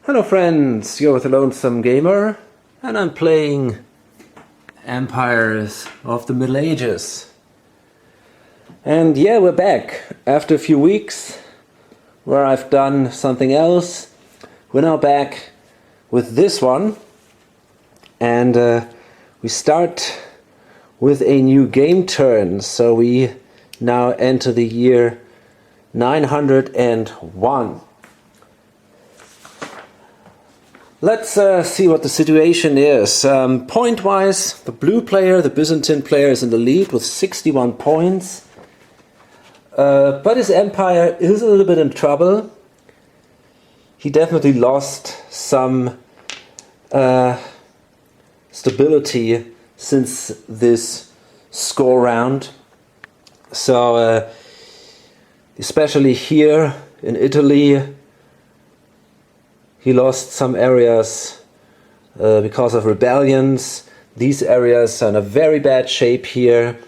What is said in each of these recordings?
Hello friends, you're with the Lonesome Gamer and I'm playing Empires of the Middle Ages. And yeah, we're back after a few weeks where I've done something else. We're now back with this one and we start with a new game turn. So we now enter the year 901. Let's see what the situation is. Point-wise, the blue player, the Byzantine player, is in the lead with 61 points. But his empire is a little bit in trouble. He definitely lost some stability since this score round. So, especially here in Italy, he lost some areas because of rebellions. These areas are in a very bad shape here.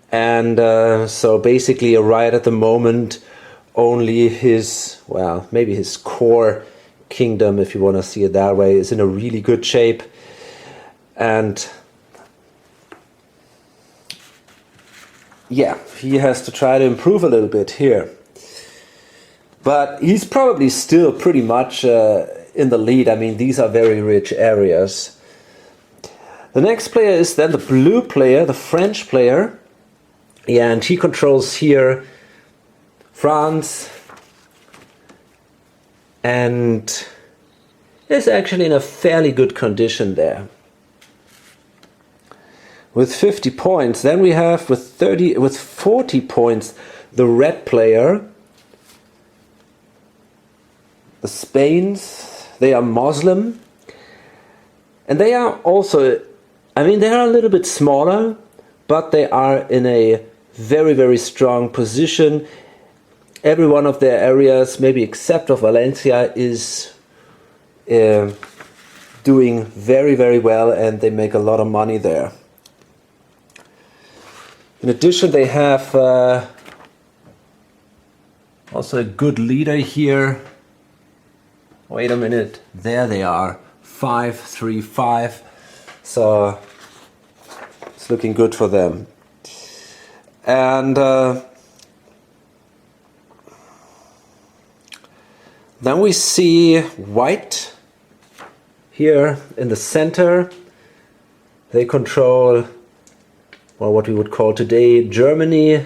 And so basically right at the moment, only his, well, maybe his core kingdom, if you want to see it that way, is in a really good shape. And yeah, he has to try to improve a little bit here. But he's probably still pretty much in the lead. I mean, these are very rich areas. The next player is then the blue player, the French player. Yeah, and he controls here France. And is actually in a fairly good condition there. With 50 points. Then we have with 40 points the red player. The Spains, they are Muslim, and they are also, I mean, they are a little bit smaller, but they are in a very, very strong position. Every one of their areas, maybe except of Valencia, is doing very, very well, and they make a lot of money there. In addition, they have also a good leader here. Wait a minute, there they are, 5-3-5, so it's looking good for them. And then we see white here in the center. They control, well, what we would call today Germany.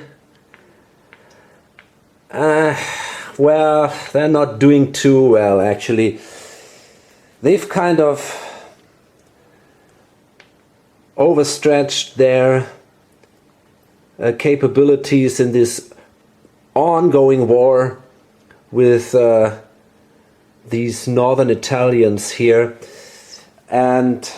Well, they're not doing too well, actually. They've kind of overstretched their capabilities in this ongoing war with these northern Italians here. And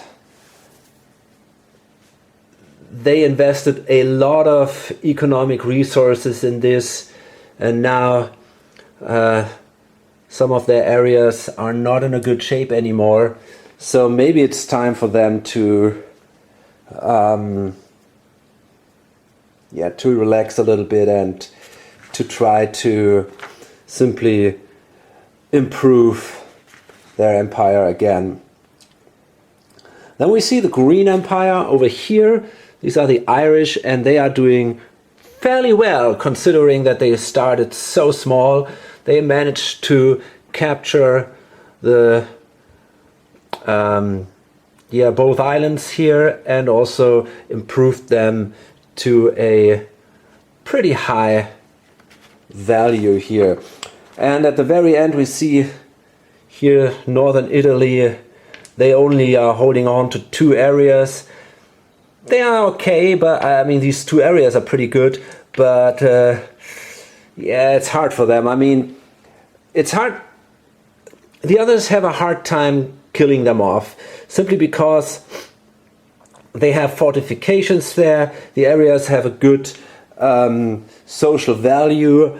they invested a lot of economic resources in this, and now some of their areas are not in a good shape anymore. So maybe it's time for them to to relax a little bit and to try to simply improve their empire again. Then we see the Green Empire over here. These are the Irish, and they are doing fairly well considering that they started so small. They managed to capture the both islands here and also improved them to a pretty high value here. And at the very end we see here northern Italy, they only are holding on to 2 areas. They are okay, but I mean these 2 areas are pretty good, but yeah, it's hard for them. I mean, it's hard. The others have a hard time killing them off, simply because they have fortifications there. The areas have a good social value,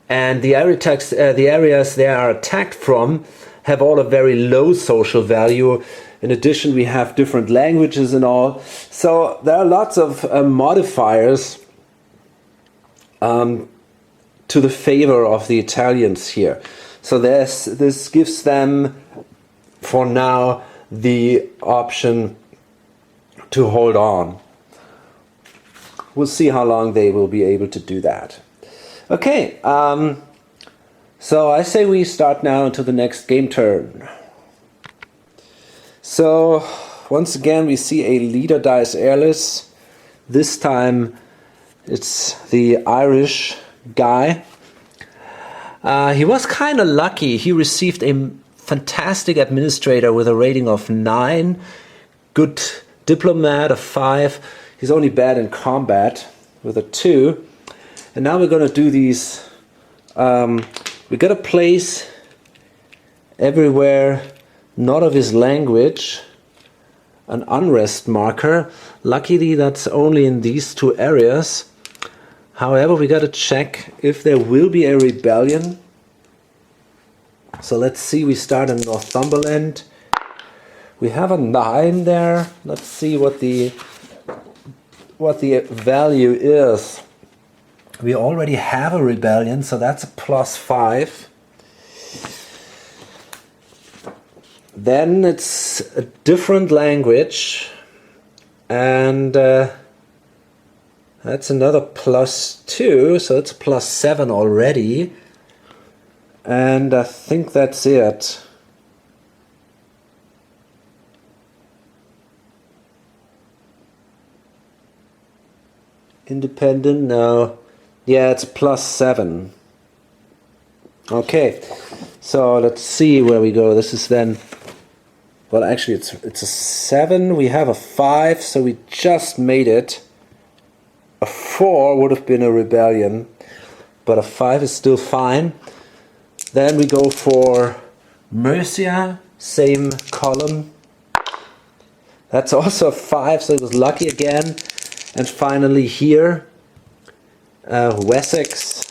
and the areas they are attacked from have all a very low social value. In addition, we have different languages and all. So there are lots of modifiers to the favor of the Italians here. So this gives them, for now, the option to hold on. We'll see how long they will be able to do that. Okay, so I say we start now into the next game turn. So once again we see a leader dice airless. This time it's the Irish guy. He was kind of lucky. He received a fantastic administrator with a rating of 9, good diplomat of 5. He's only bad in combat with a 2. And now we're going to do these. We got to place everywhere not of his language an unrest marker. Luckily that's only in these 2 areas. However, we got to check if there will be a rebellion. So let's see, we start in Northumberland. We have a 9 there. Let's see what the value is. We already have a rebellion, so that's a +5. Then it's a different language, and that's another +2, so it's +7 already. And I think that's it. Independent, no. Yeah, it's +7. Okay, so let's see where we go. This is then, well, actually it's a 7. We have a 5, so we just made it. A 4 would have been a rebellion, but a 5 is still fine. Then we go for Mercia, same column. That's also a 5, so it was lucky again. And finally here, Wessex,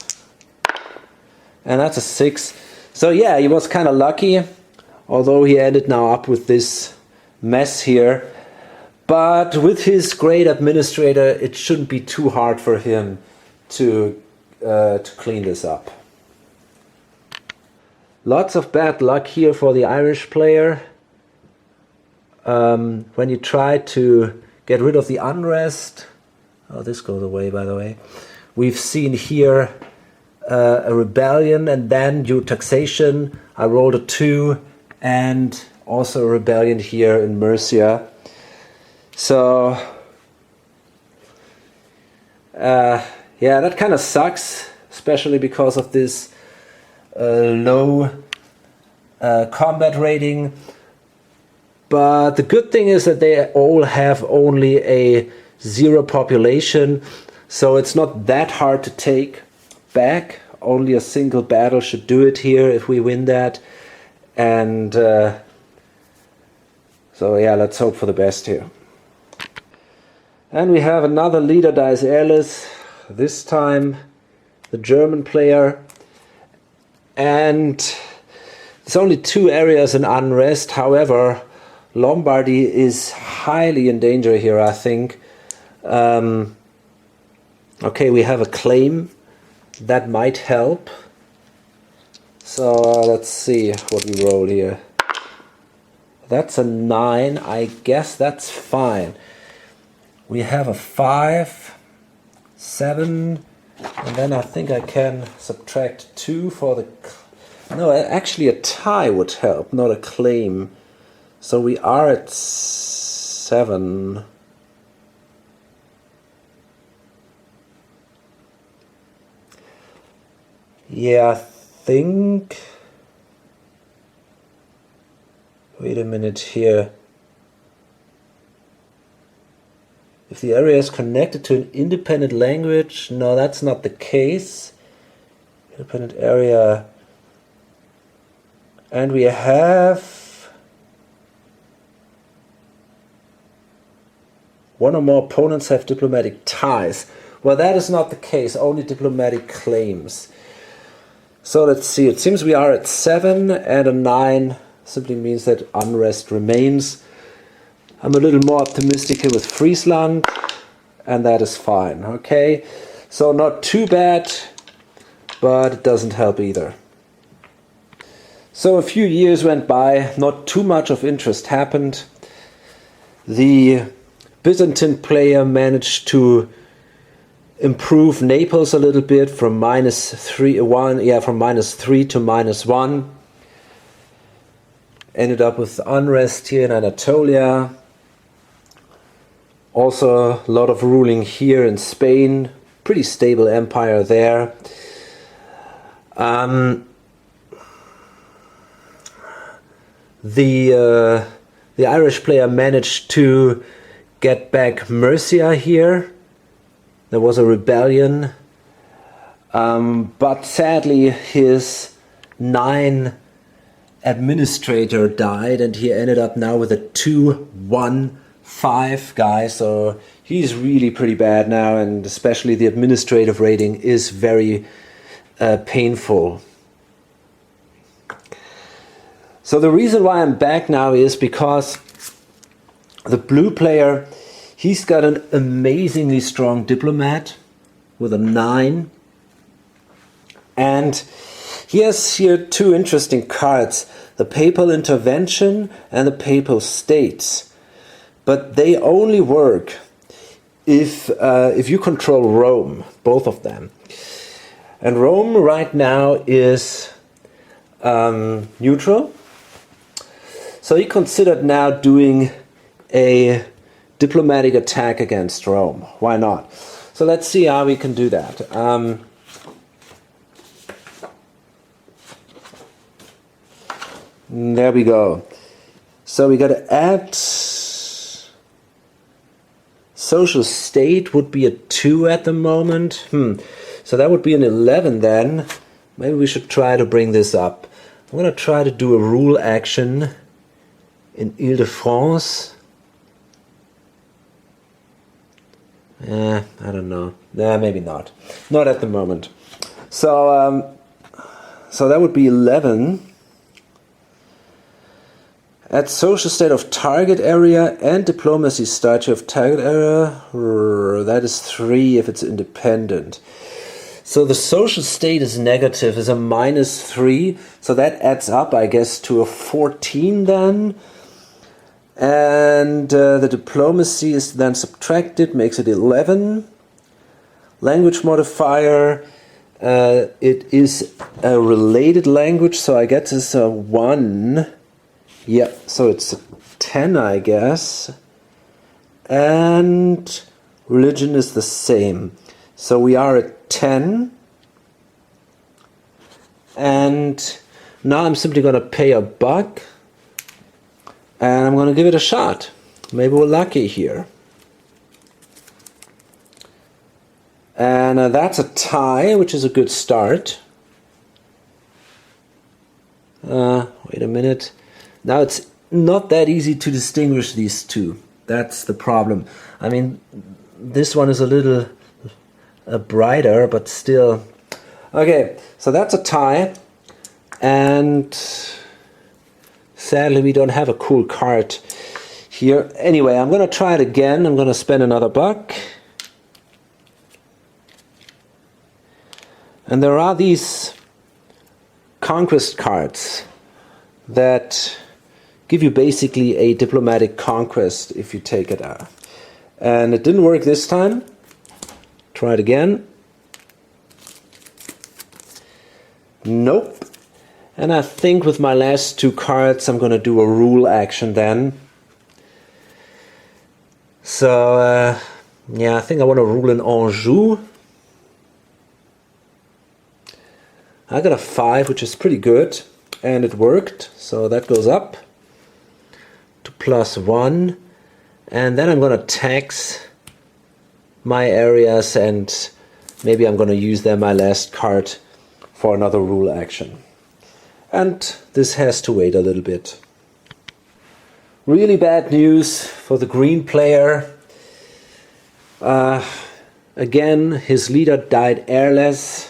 and that's a 6. So yeah, he was kind of lucky, although he ended now up with this mess here. But with his great administrator, it shouldn't be too hard for him to clean this up. Lots of bad luck here for the Irish player. When you try to get rid of the unrest, oh, this goes away, by the way. We've seen here a rebellion, and then due taxation, I rolled a 2, and also a rebellion here in Mercia. So, yeah, that kind of sucks, especially because of this low combat rating. But the good thing is that they all have only a 0 population, so it's not that hard to take back. Only a single battle should do it here if we win that. And so yeah, let's hope for the best here. And we have another leader dice airless, this time the German player. And there's only 2 areas in unrest. However, Lombardy is highly in danger here, I think. Okay, we have a claim. That might help. So let's see what we roll here. That's a 9. I guess that's fine. We have a 5, 7, and then I think I can subtract 2 for the... No, actually a tie would help, not a claim. So we are at 7. Yeah, I think... Wait a minute here. If the area is connected to an independent language, no, that's not the case. Independent area. And we have 1 or more opponents have diplomatic ties. Well, that is not the case, only diplomatic claims. So let's see, it seems we are at 7, and a 9 simply means that unrest remains. I'm a little more optimistic here with Friesland, and that is fine, okay? So not too bad, but it doesn't help either. So a few years went by, not too much of interest happened. The Byzantine player managed to improve Naples a little bit from -3 to -1. Ended up with unrest here in Anatolia. Also a lot of ruling here in Spain. Pretty stable empire there. The Irish player managed to get back Mercia here. There was a rebellion, but sadly his 9 administrator died, and he ended up now with a 2-1-5 guy. So he's really pretty bad now, and especially the administrative rating is very painful. So the reason why I'm back now is because the blue player, he's got an amazingly strong diplomat with a 9. And he has here 2 interesting cards, the Papal Intervention and the Papal States. But they only work if you control Rome, both of them. And Rome right now is neutral. So he considered now doing a diplomatic attack against Rome. Why not? So let's see how we can do that. There we go. So we got to add social state would be a 2 at the moment. So that would be an 11 then. Maybe we should try to bring this up. I'm going to try to do a rule action in Ile-de-France. I don't know. Maybe not. Not at the moment. So that would be 11. At social state of target area and diplomacy statute of target area, that is 3 if it's independent. So the social state is negative, is a -3. So that adds up, I guess, to a 14 then. And the diplomacy is then subtracted, makes it 11. Language modifier, it is a related language, so I guess it's a 1. Yeah, so it's a 10, I guess. And religion is the same. So we are at 10. And now I'm simply going to pay a buck. And I'm going to give it a shot. Maybe we're lucky here. And that's a tie, which is a good start. Wait a minute. Now it's not that easy to distinguish these two. That's the problem. I mean, this one is a little brighter, but still. Okay, so that's a tie. And sadly, we don't have a cool card here. Anyway, I'm going to try it again. I'm going to spend another buck. And there are these conquest cards that give you basically a diplomatic conquest if you take it out. And it didn't work this time. Try it again. Nope. And I think with my last 2 cards I'm going to do a rule action then. So yeah, I think I want to rule in Anjou. I got a 5, which is pretty good, and it worked, so that goes up to +1, and then I'm going to tax my areas, and maybe I'm going to use then my last card for another rule action. And this has to wait a little bit. Really bad news for the green player. Again, his leader died heirless,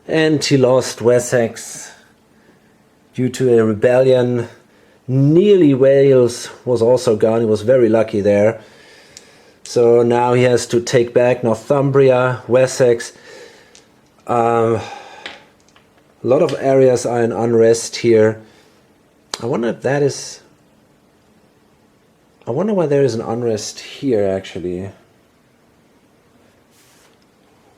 and he lost Wessex due to a rebellion. Nearly Wales was also gone. He was very lucky there. So now he has to take back Northumbria, Wessex. A lot of areas are in unrest here. I wonder if that is... I wonder why there is an unrest here, actually.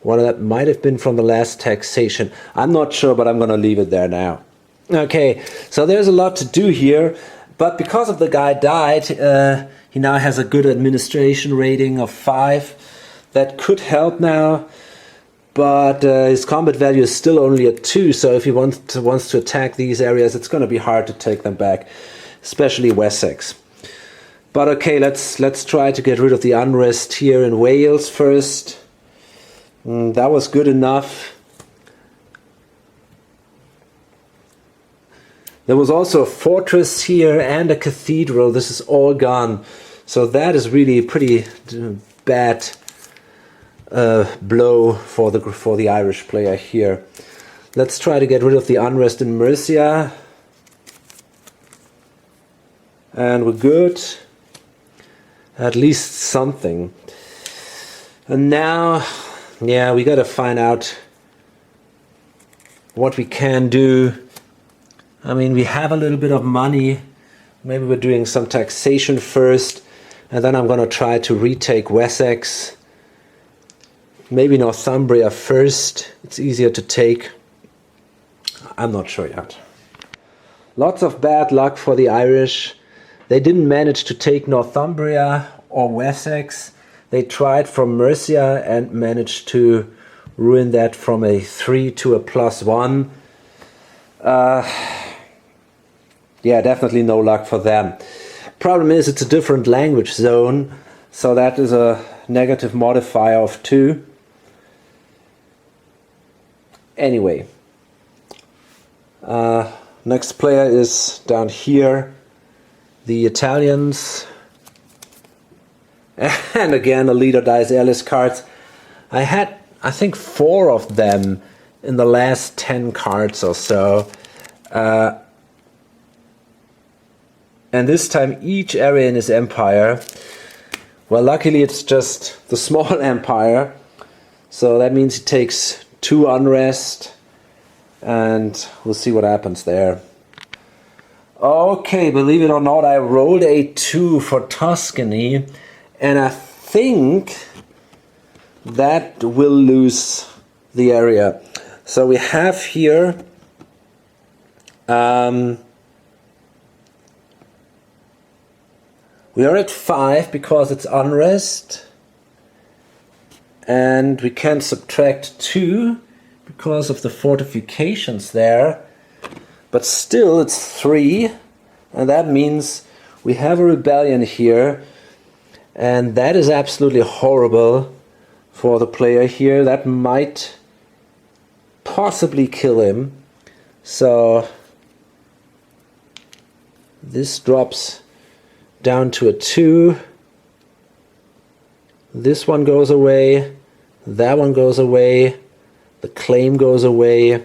Well, that might have been from the last taxation. I'm not sure, but I'm going to leave it there now. Okay, so there's a lot to do here. But because of the guy died, he now has a good administration rating of 5. That could help now. But his combat value is still only at 2. So if he wants to attack these areas, it's going to be hard to take them back. Especially Wessex. But okay, let's try to get rid of the unrest here in Wales first. That was good enough. There was also a fortress here and a cathedral. This is all gone. So that is really a pretty bad blow for the Irish player here. Let's try to get rid of the unrest in Mercia. And we're good. At least something. And now... yeah, we got to find out what we can do. I mean, we have a little bit of money. Maybe we're doing some taxation first. And then I'm going to try to retake Wessex. Maybe Northumbria first. It's easier to take. I'm not sure yet. Lots of bad luck for the Irish. They didn't manage to take Northumbria or Wessex. They tried from Mercia and managed to ruin that from a 3 to a +1. Yeah, definitely no luck for them. Problem is, it's a different language zone, so that is a negative modifier of 2. Anyway, next player is down here, the Italians. And again, a leader dies airless cards. I had, I think, 4 of them in the last 10 cards or so. And this time each area in his empire. Well, luckily it's just the small empire. So that means he takes 2 unrest. And we'll see what happens there. Okay, believe it or not, I rolled a 2 for Tuscany. And I think that will lose the area. So we have here we are at 5 because it's unrest. And we can subtract 2 because of the fortifications there. But still it's 3. And that means we have a rebellion here. And that is absolutely horrible for the player here. That might possibly kill him. So this drops down to a 2. This one goes away. That one goes away. The claim goes away.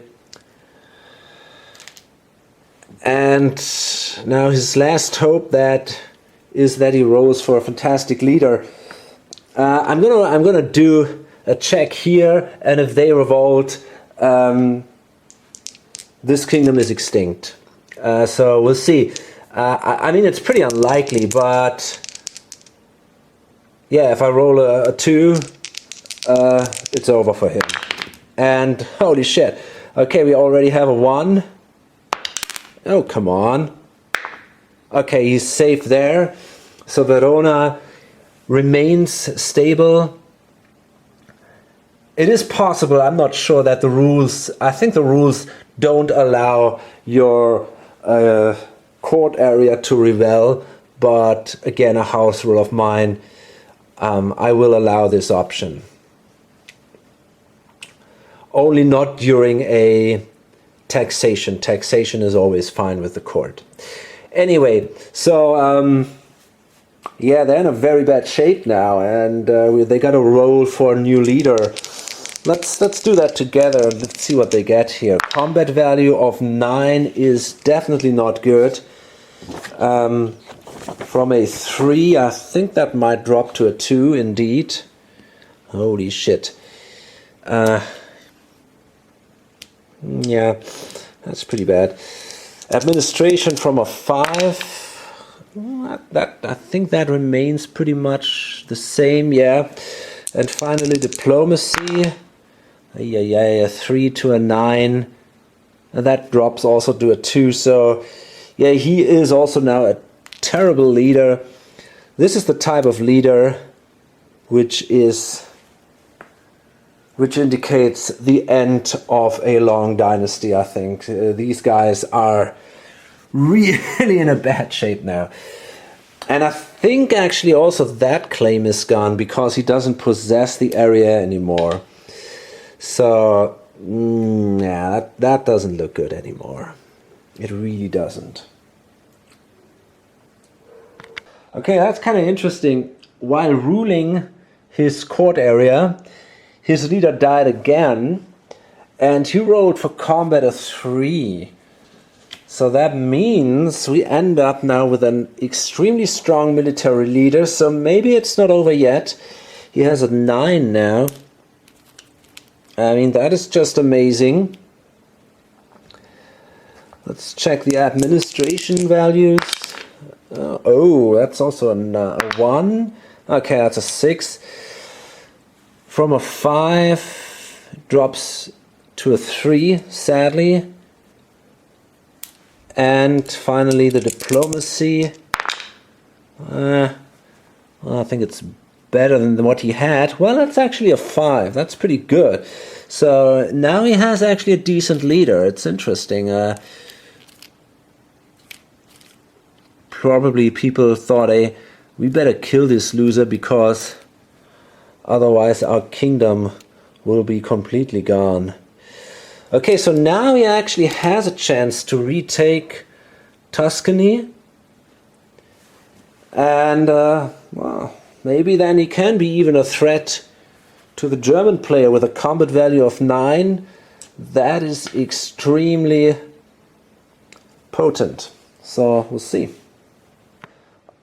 And now his last hope is that he rolls for a fantastic leader. I'm gonna do a check here, and if they revolt, this kingdom is extinct. So we'll see. I mean, it's pretty unlikely, but yeah, if I roll a 2, it's over for him. And holy shit! Okay, we already have a 1. Oh, come on. Okay, he's safe there. So Verona remains stable. It is possible, I'm not sure that the rules, I think the rules don't allow your court area to rebel, but again, a house rule of mine, I will allow this option. Only not during a taxation. Taxation is always fine with the court. Anyway, so yeah, they're in a very bad shape now, and they got to roll for a new leader. Let's do that together. Let's see what they get here. Combat value of 9 is definitely not good. From a 3, I think that might drop to a 2 indeed. Holy shit. Yeah, that's pretty bad. Administration from a 5. That I think that remains pretty much the same, yeah. And finally diplomacy. Yeah, 3 to a 9. And that drops also to a 2. So yeah, he is also now a terrible leader. This is the type of leader which indicates the end of a long dynasty, I think. These guys are really in a bad shape now. And I think actually also that claim is gone because he doesn't possess the area anymore. So, yeah, that doesn't look good anymore. It really doesn't. Okay, that's kind of interesting. While ruling his court area, his leader died again, and he rolled for combat a 3. So that means we end up now with an extremely strong military leader. So maybe it's not over yet. He has a 9 now. I mean, that is just amazing. Let's check the administration values. Oh, that's also a 1. Okay, that's a 6. From a 5, drops to a 3, sadly. And finally the diplomacy. Well, I think it's better than what he had. Well, that's actually a 5. That's pretty good. So now he has actually a decent leader. It's interesting. Probably people thought, hey, we better kill this loser because otherwise our kingdom will be completely gone. Okay, so now he actually has a chance to retake Tuscany. And, well, maybe then he can be even a threat to the German player with a combat value of 9. That is extremely potent. So, we'll see.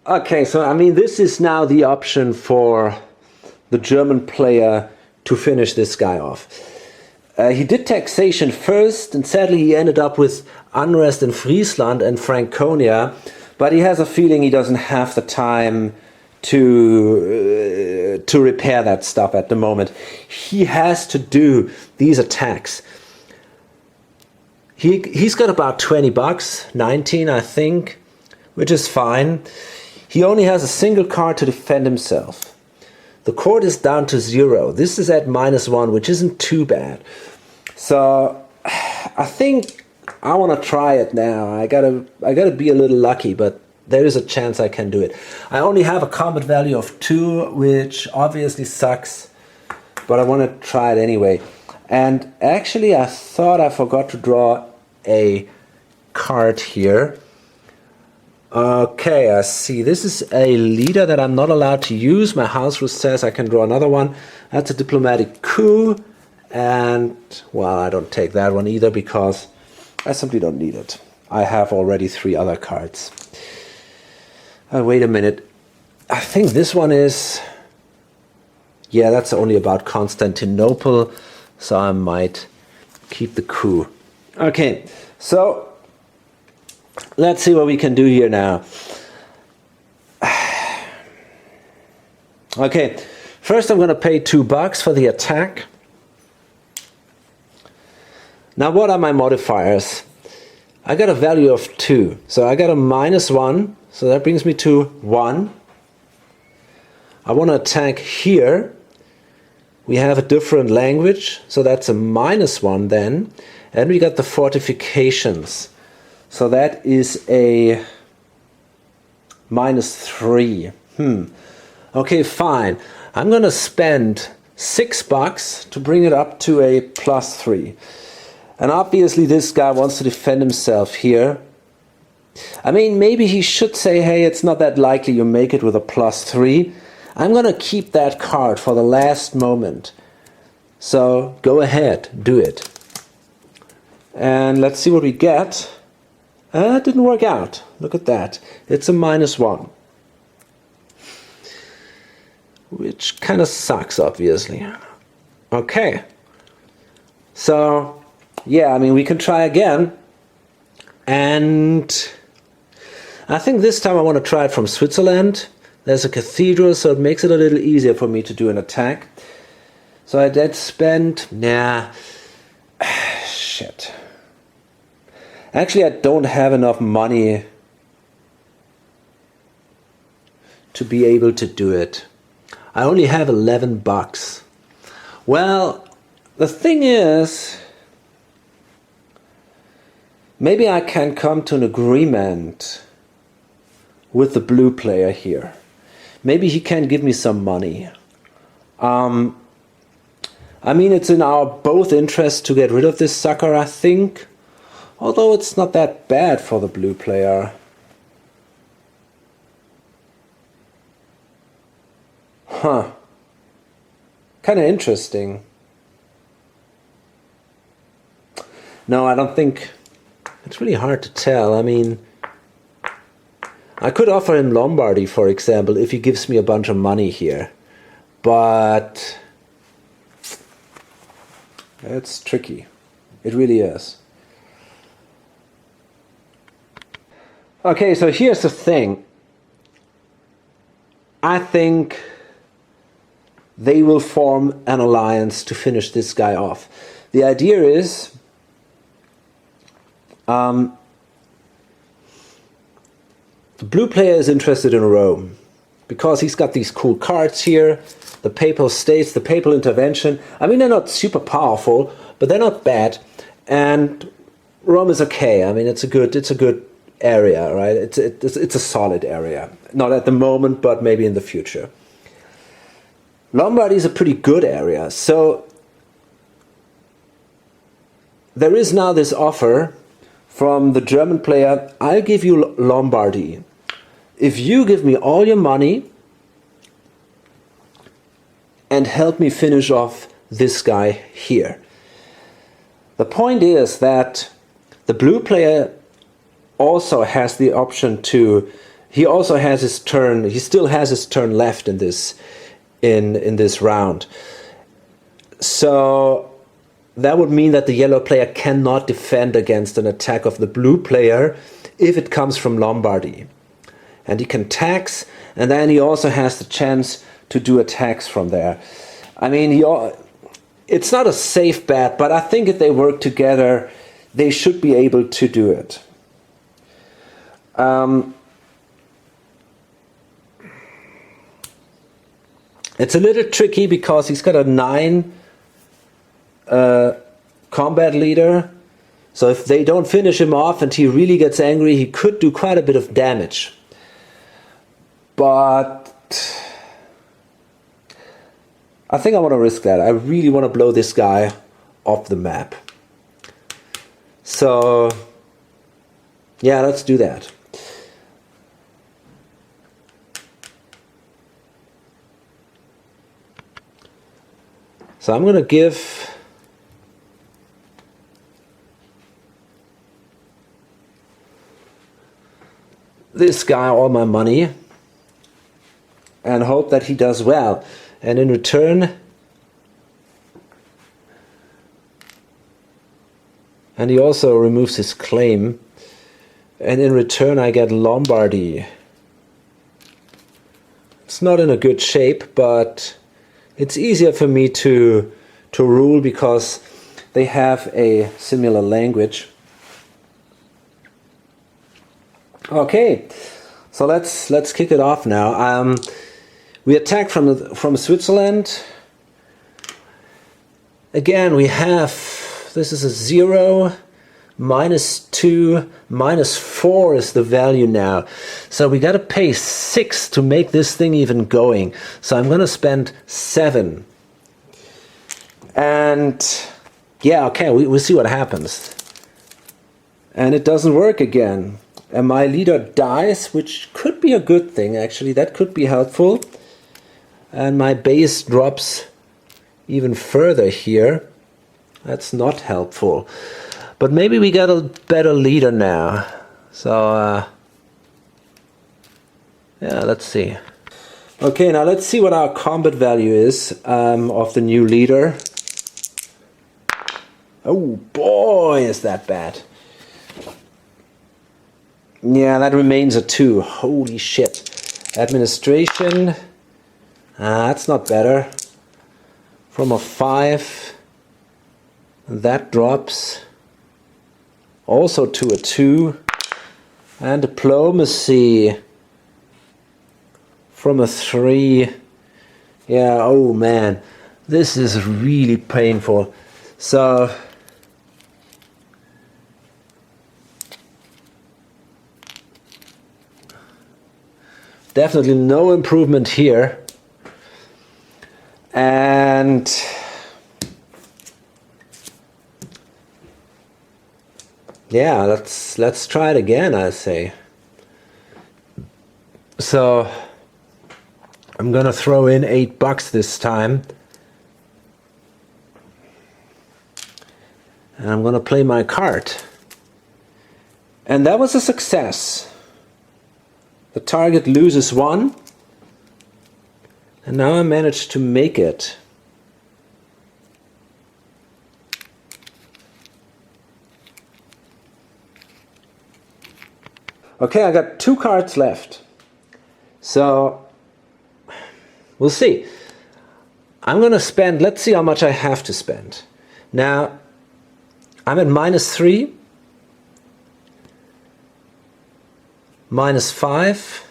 Okay, so, I mean, this is now the option for the German player to finish this guy off. He did taxation first, and sadly he ended up with unrest in Friesland and Franconia, but he has a feeling he doesn't have the time to repair that stuff at the moment. He has to do these attacks. He's got about 20 bucks, 19 I think, which is fine. He only has a single card to defend himself. The court is down to 0. This is at -1, which isn't too bad. So I think I want to try it now. I gotta be a little lucky, but there is a chance I can do it. I only have a combat value of 2, which obviously sucks, but I want to try it anyway. And actually, I thought I forgot to draw a card here. Okay, I see. This is a leader that I'm not allowed to use. My house rule says I can draw another one. That's a diplomatic coup. And, well, I don't take that one either because I simply don't need it. I have already 3 other cards. Wait a minute. I think this one is... Yeah, that's only about Constantinople. So I might keep the coup. Okay, so... Let's see what we can do here now. Okay, first I'm going to pay $2 for the attack. Now what are my modifiers? I got a value of 2, so I got a -1, so that brings me to 1. I want to attack here. We have a different language, so that's a -1 then. And we got the fortifications. So that is a -3. Okay, fine. I'm going to spend $6 to bring it up to a +3. And obviously this guy wants to defend himself here. I mean, maybe he should say, hey, it's not that likely you make it with a +3. I'm going to keep that card for the last moment. So go ahead, do it. And let's see what we get. It didn't work out. Look at that. It's a -1. Which kind of sucks, obviously. Okay. So, yeah, I mean, we can try again. And I think this time I want to try it from Switzerland. There's a cathedral, so it makes it a little easier for me to do an attack. So I did spend... Nah. Shit. Actually, I don't have enough money to be able to do it. I only have 11 bucks. Well, the thing is, maybe I can come to an agreement with the blue player here. Maybe he can give me some money. I mean, it's in our both interests to get rid of this sucker, I think. Although it's not that bad for the blue player. Huh. Kind of interesting. No, I don't think... It's really hard to tell. I mean, I could offer him Lombardy, for example, if he gives me a bunch of money here. But it's tricky. It really is. Okay, so here's the thing. I think they will form an alliance to finish this guy off. The idea is the blue player is interested in Rome because he's got these cool cards here, the Papal States, the Papal Intervention. I mean, they're not super powerful, but they're not bad, and Rome is okay. I mean, it's a good area, right? It's a solid area. Not at the moment, but maybe in the future. Lombardy is a pretty good area. So there is now this offer from the German player, I'll give you Lombardy if you give me all your money and help me finish off this guy here. The point is that the blue player also has the option to, he also has his turn, he still has his turn left in this round. So that would mean that the yellow player cannot defend against an attack of the blue player if it comes from Lombardy. And he can tax, and then he also has the chance to do attacks from there. I mean, it's not a safe bet, but I think if they work together, they should be able to do it. It's a little tricky because he's got a 9 combat leader. So if they don't finish him off and he really gets angry, he could do quite a bit of damage. But I think I want to risk that. I really want to blow this guy off the map. So yeah, let's do that. So I'm going to give this guy all my money and hope that he does well. And in return, and he also removes his claim, and in return I get Lombardy. It's not in a good shape, but it's easier for me to rule because they have a similar language. Okay, so let's kick it off now. We attack from Switzerland. Again, we have, this is a 0, -2, -4 is the value now. So we got to pay 6 to make this thing even going. So I'm going to spend 7. And yeah, okay, we'll see what happens. And it doesn't work again. And my leader dies, which could be a good thing actually. That could be helpful. And my base drops even further here. That's not helpful. But maybe we got a better leader now. So, yeah, let's see. Okay, now let's see what our combat value is of the new leader. Oh boy, is that bad. Yeah, that remains a 2. Holy shit. Administration. That's not better. From a 5. That drops. Also to a 2. And diplomacy. From a 3. Yeah, oh man. This is really painful. So definitely no improvement here. And yeah, let's try it again, I say. So I'm gonna throw in $8 this time. And I'm gonna play my card. And that was a success. The target loses 1. And now I managed to make it. Okay, I got 2 cards left. So we'll see. I'm gonna spend, let's see how much I have to spend. Now, I'm at -3. -5.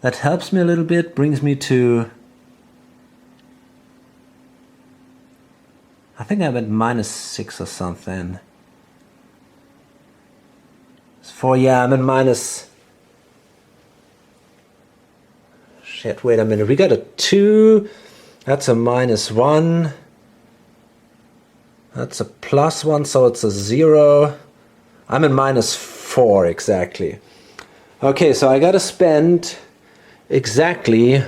That helps me a little bit, brings me to, I think I'm at -6 or something. 4, yeah, I'm at minus, shit, wait a minute, we got a 2, that's a -1, that's a +1, so it's a 0. I'm at -4 exactly. Okay, so I gotta spend exactly,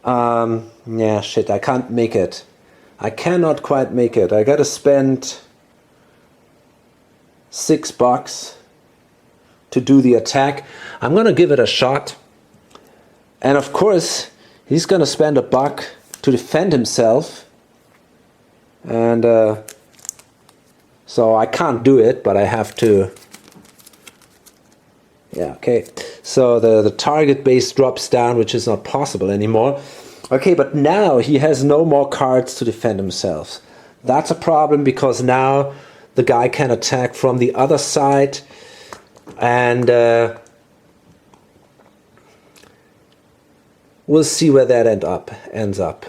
yeah, shit, I can't make it. I cannot quite make it. I gotta spend $6 to do the attack. I'm gonna give it a shot. And of course, he's gonna spend $1 to defend himself. And so I can't do it, but I have to. Yeah, okay. So the target base drops down, which is not possible anymore. Okay, but now he has no more cards to defend himself. That's a problem because now the guy can attack from the other side. And we'll see where that ends up.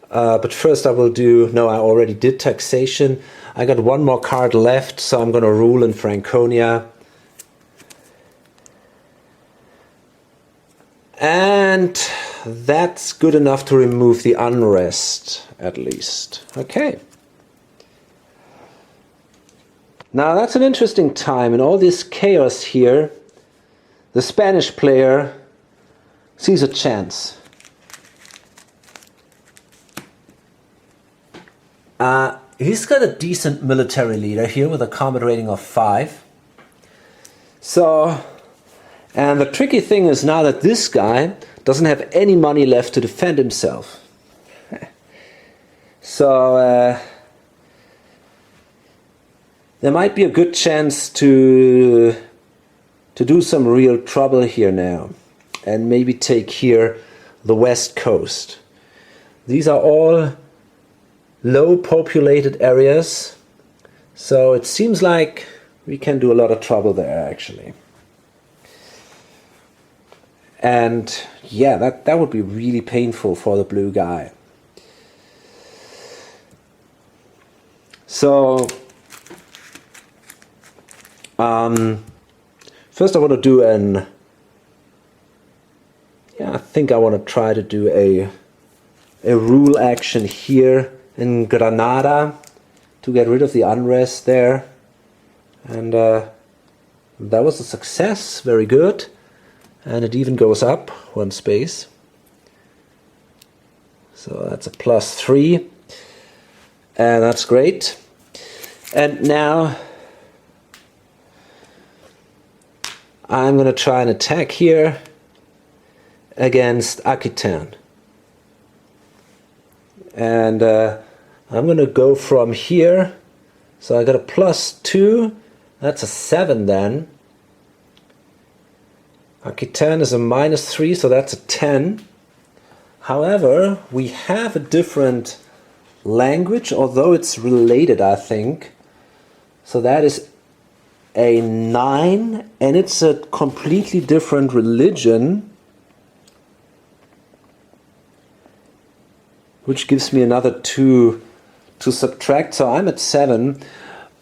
But first I will do, no, I already did taxation. I got 1 more card left, so I'm going to rule in Franconia. And that's good enough to remove the unrest, at least. Okay. Now that's an interesting time. In all this chaos here, the Spanish player sees a chance. He's got a decent military leader here with a combat rating of 5. So, and the tricky thing is now that this guy doesn't have any money left to defend himself. So, there might be a good chance to do some real trouble here now. And maybe take here the west coast. These are all low populated areas, so it seems like we can do a lot of trouble there actually. And yeah, that would be really painful for the blue guy. So first I want to do I think I want to try to do a rule action here in Granada to get rid of the unrest there. And that was a success, very good. And it even goes up 1 space. So that's a +3. And that's great. And now I'm going to try and attack here. against Aquitaine. And I'm going to go from here. So I got a +2. That's a 7 then. Aquitaine is a -3, so that's a 10. However, we have a different language, although it's related, I think. So that is a 9, and it's a completely different religion, which gives me another 2 to subtract, so I'm at 7.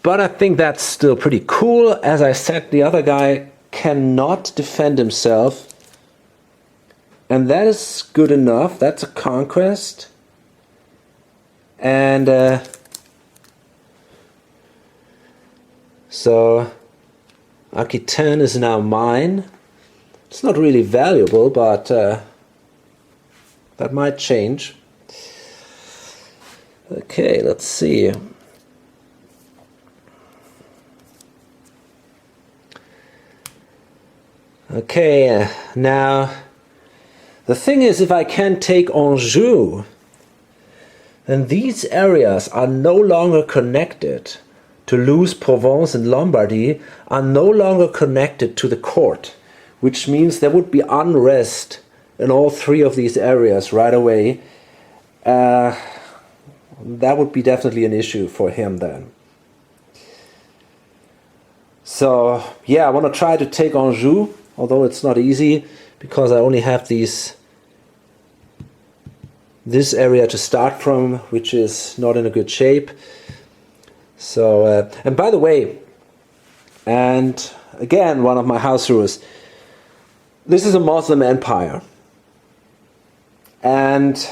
But I think that's still pretty cool. As I said, the other guy cannot defend himself, and that is good enough. That's a conquest. And so Aquitaine is now mine. It's not really valuable, but that might change. Okay, let's see. Okay, now the thing is, if I can take Anjou, then these areas are no longer connected. Toulouse, Provence, and Lombardy are no longer connected to the court, which means there would be unrest in all 3 of these areas right away. That would be definitely an issue for him then. So yeah, I want to try to take Anjou, although it's not easy because I only have this area to start from, which is not in a good shape. So and by the way, and again, one of my house rules, this is a Muslim empire, and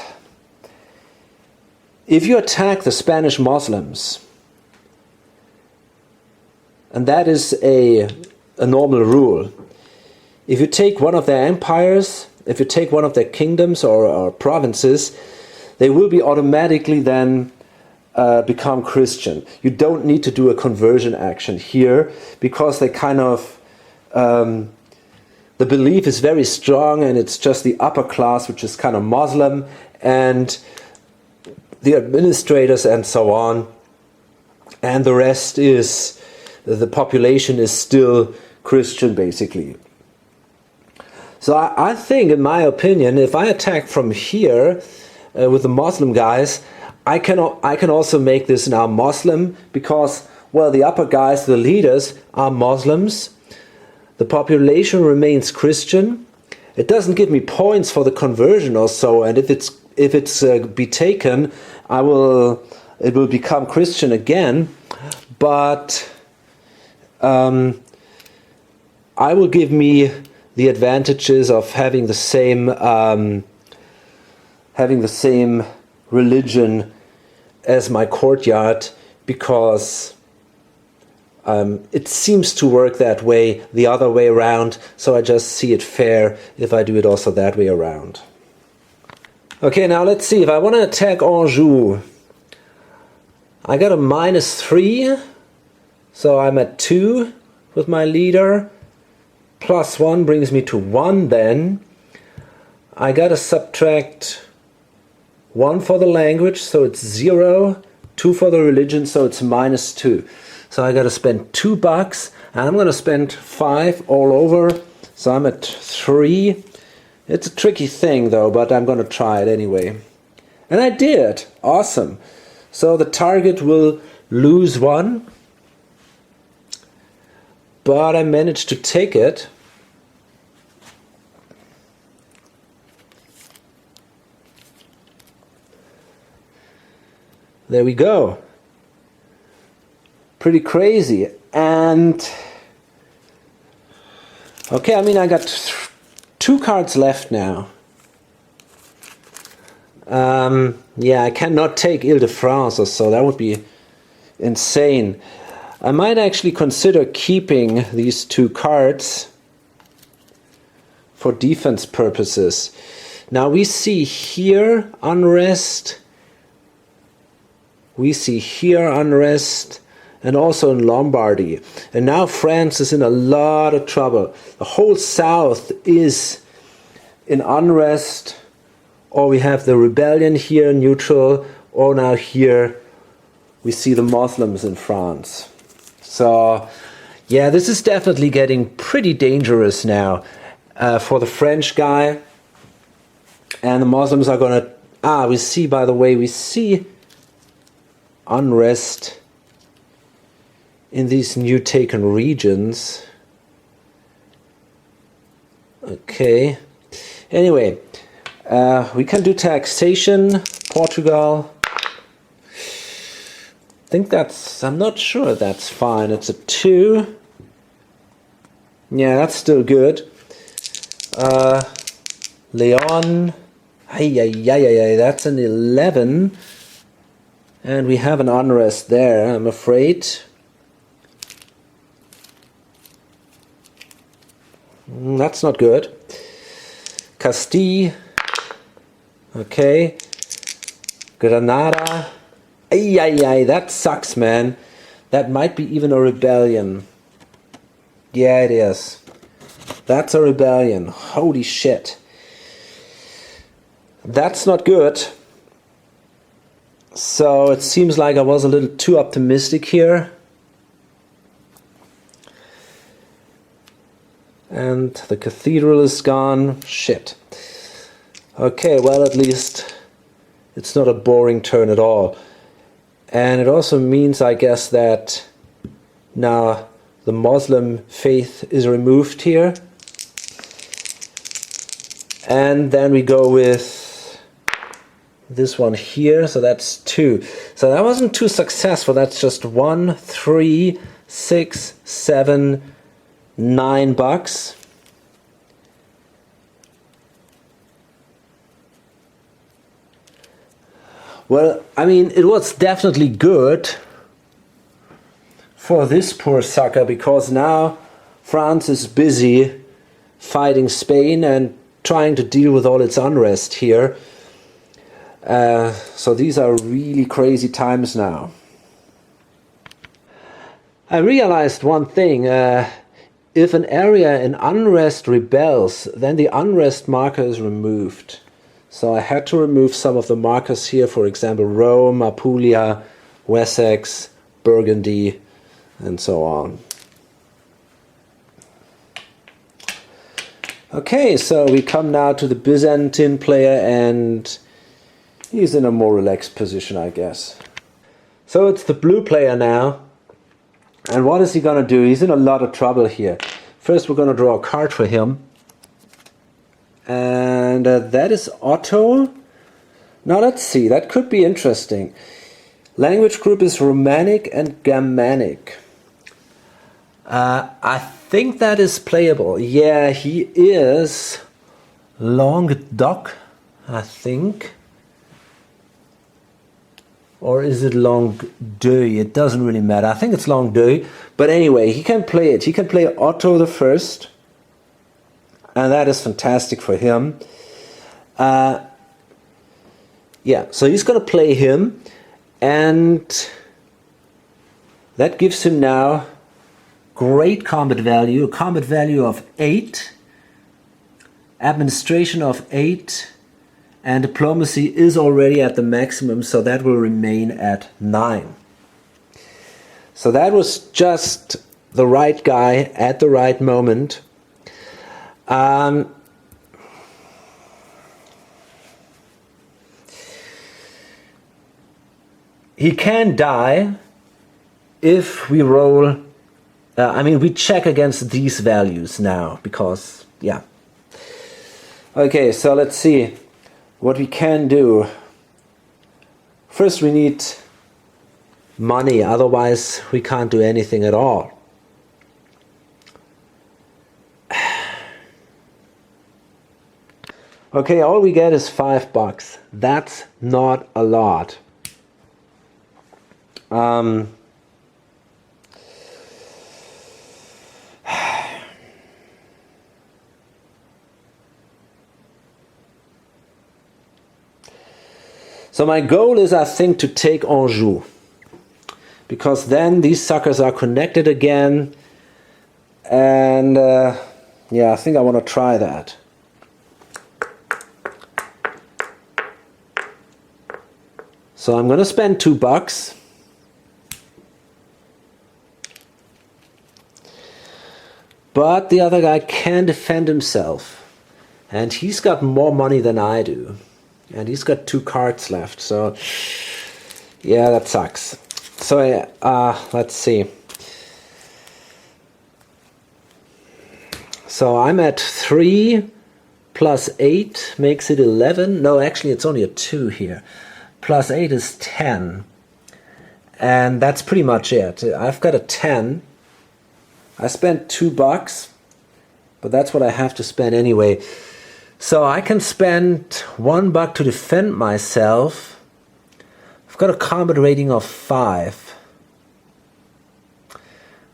if you attack the Spanish Muslims, and that is a normal rule, if you take one of their empires, if you take one of their kingdoms or provinces, they will be automatically then become Christian. You don't need to do a conversion action here, because they kind of, the belief is very strong, and it's just the upper class which is kind of Muslim, and the administrators and so on, and the rest is, the population is still Christian basically. So I think, in my opinion, if I attack from here with the Muslim guys, I can also make this now Muslim, because, well, the upper guys, the leaders, are Muslims. The population remains Christian. It doesn't give me points for the conversion or so, and if it's be taken, it will become Christian again, but I will give me the advantages of having the same religion as my courtyard, because it seems to work that way the other way around, so I just see it fair if I do it also that way around. Okay, now let's see. If I want to attack Anjou, I got a -3, so I'm at 2 with my leader. +1 brings me to 1 then. I got to subtract 1 for the language, so it's 0. 2 for the religion, so it's -2. So I got to spend $2, and I'm going to spend 5 all over, so I'm at 3. It's a tricky thing though, but I'm going to try it anyway. And I did. Awesome. So the target will lose 1, but I managed to take it. There we go. Pretty crazy. And okay, I mean, I got 2 cards left now. Yeah, I cannot take Ile-de-France or so. That would be insane. I might actually consider keeping these 2 cards for defense purposes. Now we see here unrest. We see here unrest, and also in Lombardy. And now France is in a lot of trouble. The whole south is in unrest, or we have the rebellion here, neutral, or now here we see the Muslims in France. So yeah, this is definitely getting pretty dangerous now for the French guy. And the Muslims are gonna, we see, by the way, we see unrest in these new taken regions. Okay, anyway, we can do taxation, Portugal. I think that's, I'm not sure that's fine. It's a 2. Yeah, that's still good. Leon, that's an 11. And we have an unrest there, I'm afraid. That's not good. Castile. Okay. Granada. That sucks, man. That might be even a rebellion. Yeah, it is. That's a rebellion. Holy shit. That's not good. So it seems like I was a little too optimistic here. And the cathedral is gone. Shit. Okay, well, at least it's not a boring turn at all. And it also means, I guess, that now the Muslim faith is removed here. And then we go with this one here, so that's 2. So that wasn't too successful. That's just 1, 3, 6, 7, 9 bucks. Well, I mean, it was definitely good for this poor sucker, because now France is busy fighting Spain and trying to deal with all its unrest here. So these are really crazy times now. I realized one thing. If an area in unrest rebels, then the unrest marker is removed. So I had to remove some of the markers here, for example, Rome, Apulia, Wessex, Burgundy, and so on. Okay, so we come now to the Byzantine player, and he's in a more relaxed position, I guess. So it's the blue player now. And what is he going to do? He's in a lot of trouble here. First, we're going to draw a card for him. And that is Otto. Now let's see, that could be interesting. Language group is Romanic and Germanic. I think that is playable. Yeah, he is Languedoc, I think. Or is it Languedoc? It doesn't really matter. I think it's Languedoc. But anyway, he can play it. He can play Otto the First. And that is fantastic for him. Yeah, so he's going to play him. And that gives him now great combat value. A combat value of 8. Administration of 8. And diplomacy is already at the maximum, so that will remain at 9. So that was just the right guy at the right moment. He can die if we roll, we check against these values now, because, yeah. Okay, so let's see what we can do. First we need money, otherwise we can't do anything at all. Okay, all we get is $5. That's not a lot. So my goal is, I think, to take Anjou, because then these suckers are connected again, and yeah, I think I want to try that. So I'm going to spend $2. But the other guy can defend himself. And he's got more money than I do. And he's got 2 cards left. So, yeah, that sucks. So, let's see. So I'm at 3 plus 8 makes it 11. No, actually it's only a 2 here. Plus 8 is 10. And that's pretty much it. I've got a 10. I spent $2, but that's what I have to spend anyway. So I can spend $1 to defend myself. I've got a combat rating of 5.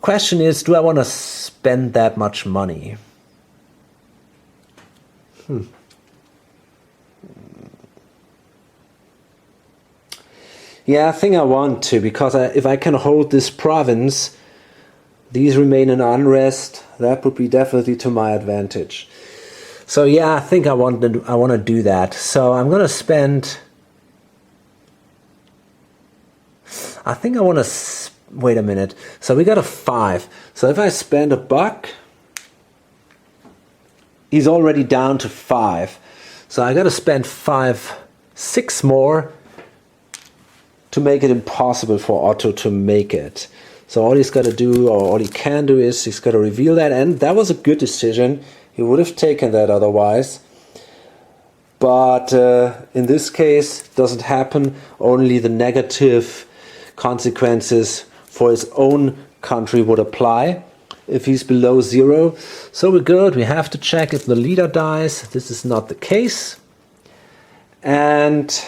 Question is, do I want to spend that much money? Yeah, I think I want to, because if I can hold this province, these remain in unrest, that would be definitely to my advantage. So yeah, I think I want to do that. So I'm going to spend... I think I want to... Wait a minute. So we got a 5. So if I spend $1, he's already down to 5. So I got to spend 6 more to make it impossible for Otto to make it. So all he's got to do, or all he can do, is he's got to reveal that. And that was a good decision. He would have taken that otherwise. But in this case, it doesn't happen. Only the negative consequences for his own country would apply if he's below 0. So we're good. We have to check if the leader dies. This is not the case. And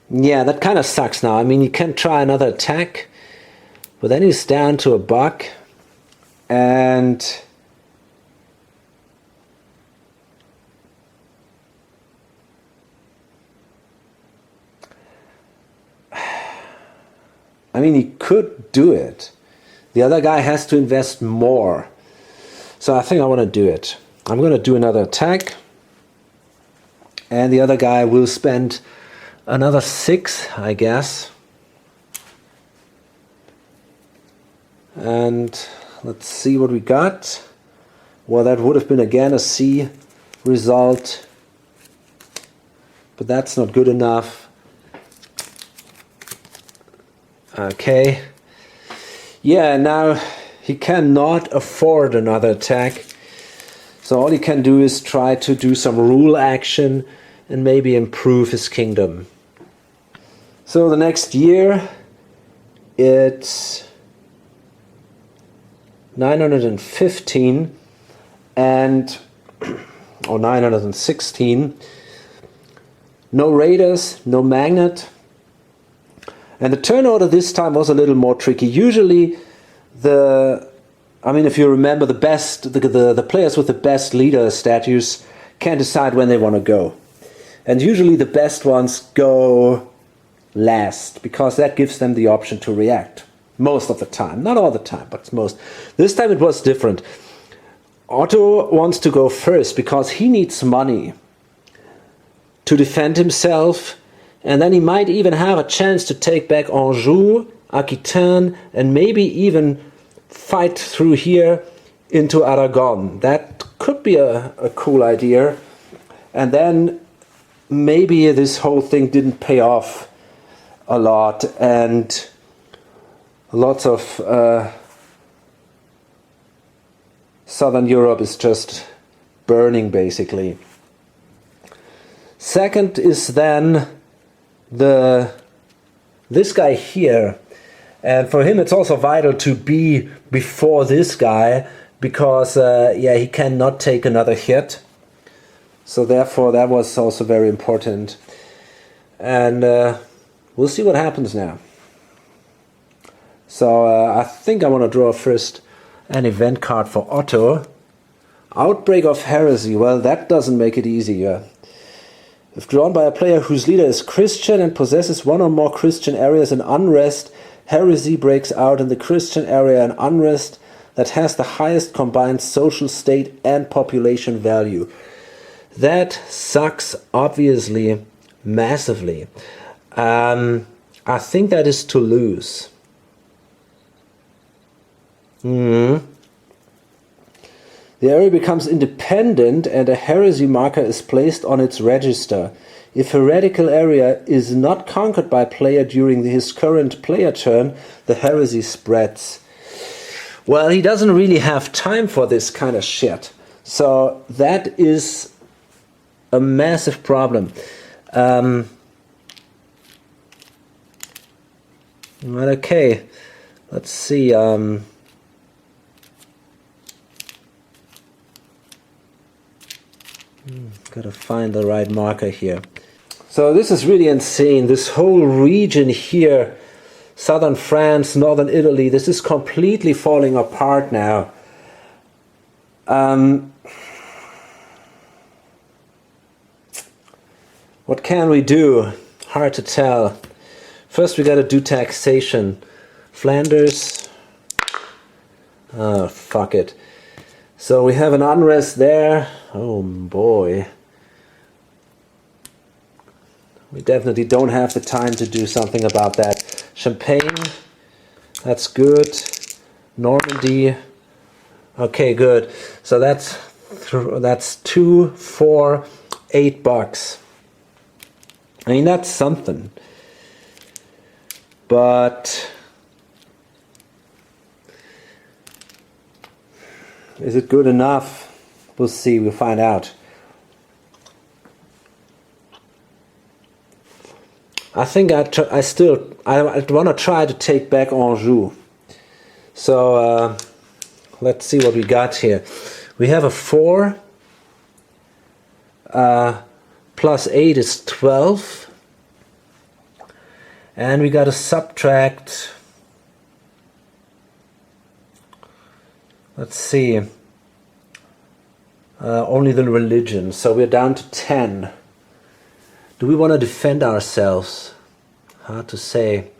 yeah, that kind of sucks now. I mean, you can try another attack, but then he's down to $1. And I mean, he could do it. The other guy has to invest more. So I think I want to do it. I'm going to do another attack. And the other guy will spend another 6, I guess. And let's see what we got. Well, that would have been again a C result. But that's not good enough. Okay. Yeah, now he cannot afford another attack. So all he can do is try to do some rule action and maybe improve his kingdom. So the next year, it's 915 and or 916. No raiders, no magnet. And the turn order this time was a little more tricky. Usually if you remember, the players with the best leader status can decide when they want to go. And usually the best ones go last, because that gives them the option to react. Most of the time. Not all the time, but most. This time it was different. Otto wants to go first because he needs money to defend himself, and then he might even have a chance to take back Anjou, Aquitaine, and maybe even fight through here into Aragon. That could be a cool idea. And then maybe this whole thing didn't pay off a lot, and lots of Southern Europe is just burning, basically. Second is then this guy here. And for him it's also vital to be before this guy, because he cannot take another hit. So therefore that was also very important. And we'll see what happens now. So I think I want to draw first an event card for Otto. Outbreak of heresy. Well, that doesn't make it easier. If drawn by a player whose leader is Christian and possesses one or more Christian areas in unrest, heresy breaks out in the Christian area in unrest that has the highest combined social state and population value. That sucks, obviously, massively. I think that is to lose. The area becomes independent and a heresy marker is placed on its register. If heretical area is not conquered by player during his current player turn, the heresy spreads. Well, he doesn't really have time for this kind of shit. So that is a massive problem. Okay, let's see. Gotta find the right marker here. So this is really insane. This whole region here, southern France, northern Italy, this is completely falling apart now. What can we do? Hard to tell. First we gotta do taxation. Flanders. Fuck it. So we have an unrest there. Oh boy. We definitely don't have the time to do something about that. Champagne. That's good. Normandy. Okay, good. So that's 2, 4, $8. I mean, that's something. But is it good enough? We'll see. We'll find out. I think I want to try to take back Anjou. So let's see what we got here. We have a 4 plus 8 is 12. And we got to subtract, let's see, only the religion. So we're down to 10. Do we want to defend ourselves? Hard to say.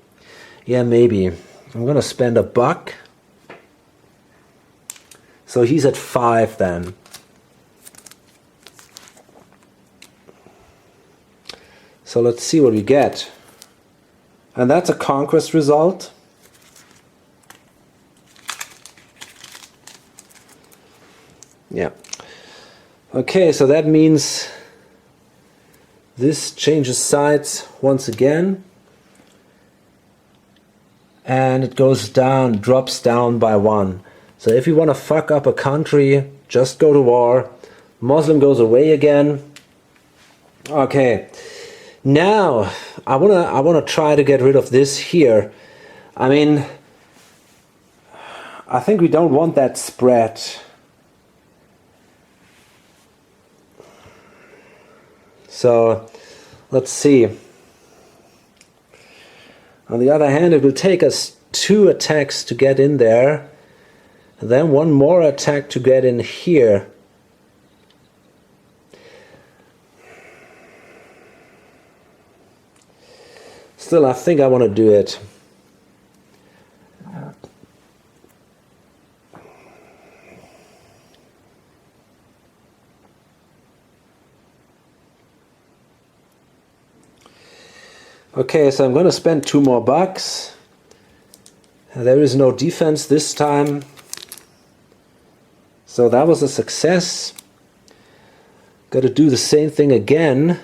Yeah, maybe. I'm going to spend $1. So he's at 5 then. So let's see what we get. And that's a conquest result. Yeah. Okay, so that means this changes sides once again. And it goes down, drops down by 1. So if you want to fuck up a country, just go to war. Muslim goes away again. Okay. Now, I wanna try to get rid of this here. I mean, I think we don't want that spread. So, let's see. On the other hand, it will take us 2 attacks to get in there, and then 1 more attack to get in here. Still, I think I want to do it. Okay, so I'm going to spend $2 more. There is no defense this time. So that was a success. Got to do the same thing again.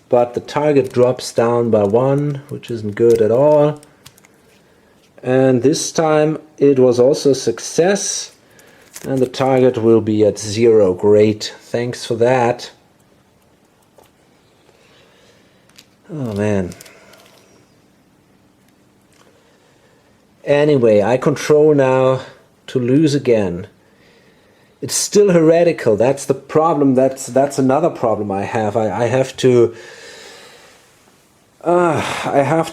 But the target drops down by 1, which isn't good at all. And this time it was also a success. And the target will be at 0. Great. Thanks for that. Oh man. Anyway, I control now to lose again. It's still heretical. That's the problem. That's another problem I have. I have to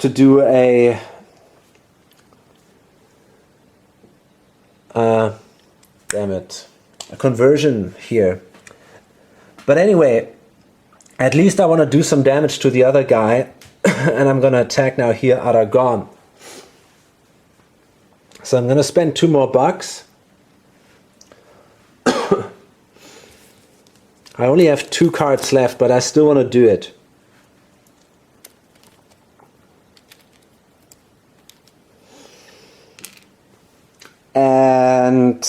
do a damn it, a conversion here. But anyway, at least I want to do some damage to the other guy, and I'm gonna attack now here Aragon. So I'm gonna spend $2 more. I only have 2 cards left, but I still want to do it. And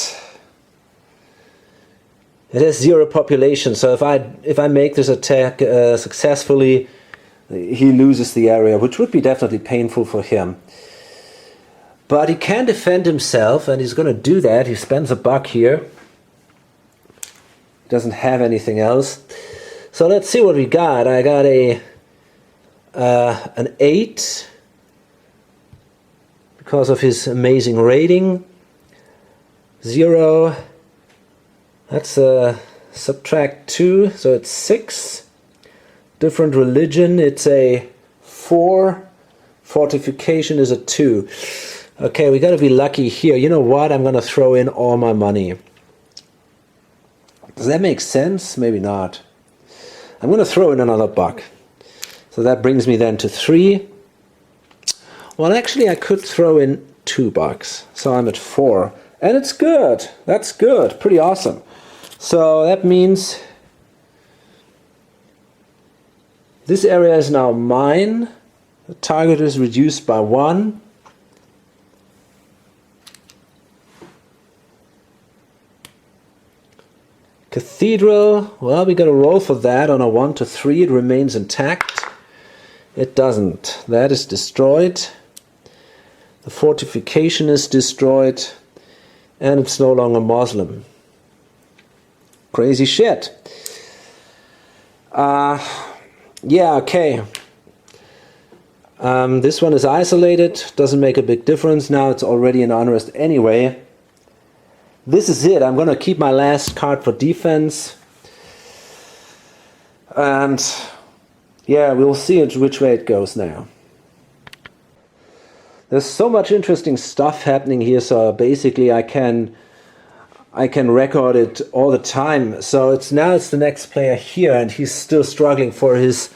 it has 0 population, so if I make this attack successfully, he loses the area, which would be definitely painful for him. But he can defend himself, and he's going to do that. He spends a buck here. He doesn't have anything else. So let's see what we got. I got an 8 because of his amazing rating. 0. That's subtract 2, so it's 6. Different religion, it's a 4. Fortification is a 2. Okay, we got to be lucky here. You know what? I'm going to throw in all my money. Does that make sense? Maybe not. I'm going to throw in another buck. So that brings me then to 3. Well, actually, I could throw in 2 bucks. So I'm at 4. And it's good. That's good. Pretty awesome. So that means this area is now mine. The target is reduced by 1. Cathedral, well, we got to roll for that on a 1 to 3. It remains intact. It doesn't. That is destroyed. The fortification is destroyed. And it's no longer Muslim. Crazy shit. Yeah, okay. This one is isolated. Doesn't make a big difference. Now it's already in unrest anyway. This is it. I'm going to keep my last card for defense. And yeah, we'll see which way it goes now. There's so much interesting stuff happening here, so basically I can record it all the time. So it's the next player here, and he's still struggling for his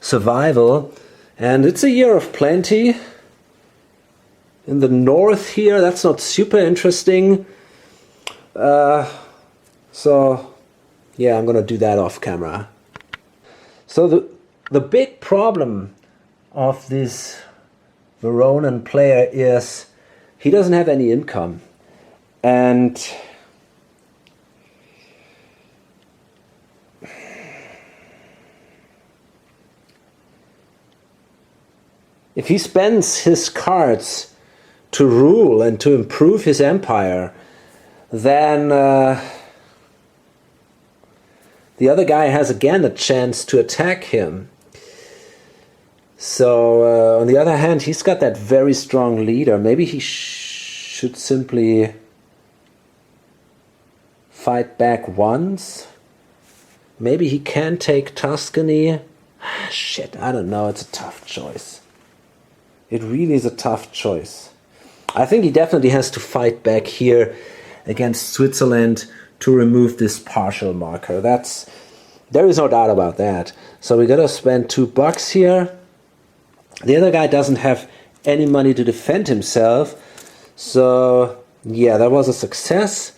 survival. And it's a year of plenty. In the north here, that's not super interesting. So yeah, I'm gonna do that off camera. So the big problem of this Veronan player is he doesn't have any income, and if he spends his cards to rule and to improve his empire, then the other guy has again a chance to attack him. So on the other hand, he's got that very strong leader. Maybe he should simply fight back once. Maybe he can take Tuscany. Shit, I don't know. It's a tough choice. It really is a tough choice. I think he definitely has to fight back here against Switzerland to remove this partial marker. There is no doubt about that. So we gotta spend 2 bucks here. The other guy doesn't have any money to defend himself. So yeah, that was a success.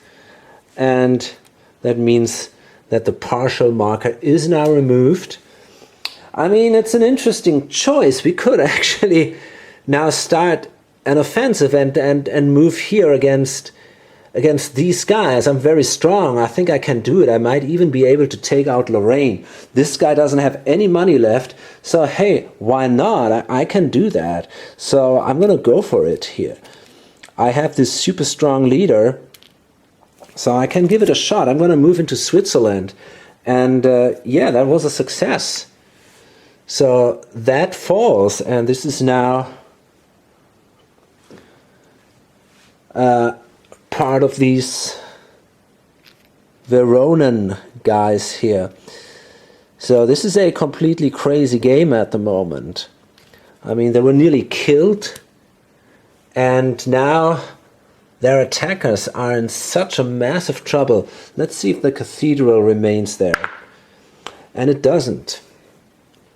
And that means that the partial marker is now removed. I mean, it's an interesting choice. We could actually now start an offensive and move here against these guys. I'm very strong. I think I can do it. I might even be able to take out Lorraine. This guy doesn't have any money left. So hey, why not? I can do that. So I'm going to go for it here. I have this super strong leader. So I can give it a shot. I'm going to move into Switzerland. And yeah, that was a success. So that falls. And this is now part of these Veronan guys here. So this is a completely crazy game at the moment. I mean, they were nearly killed, and now their attackers are in such a massive trouble. Let's see if the cathedral remains there. And it doesn't.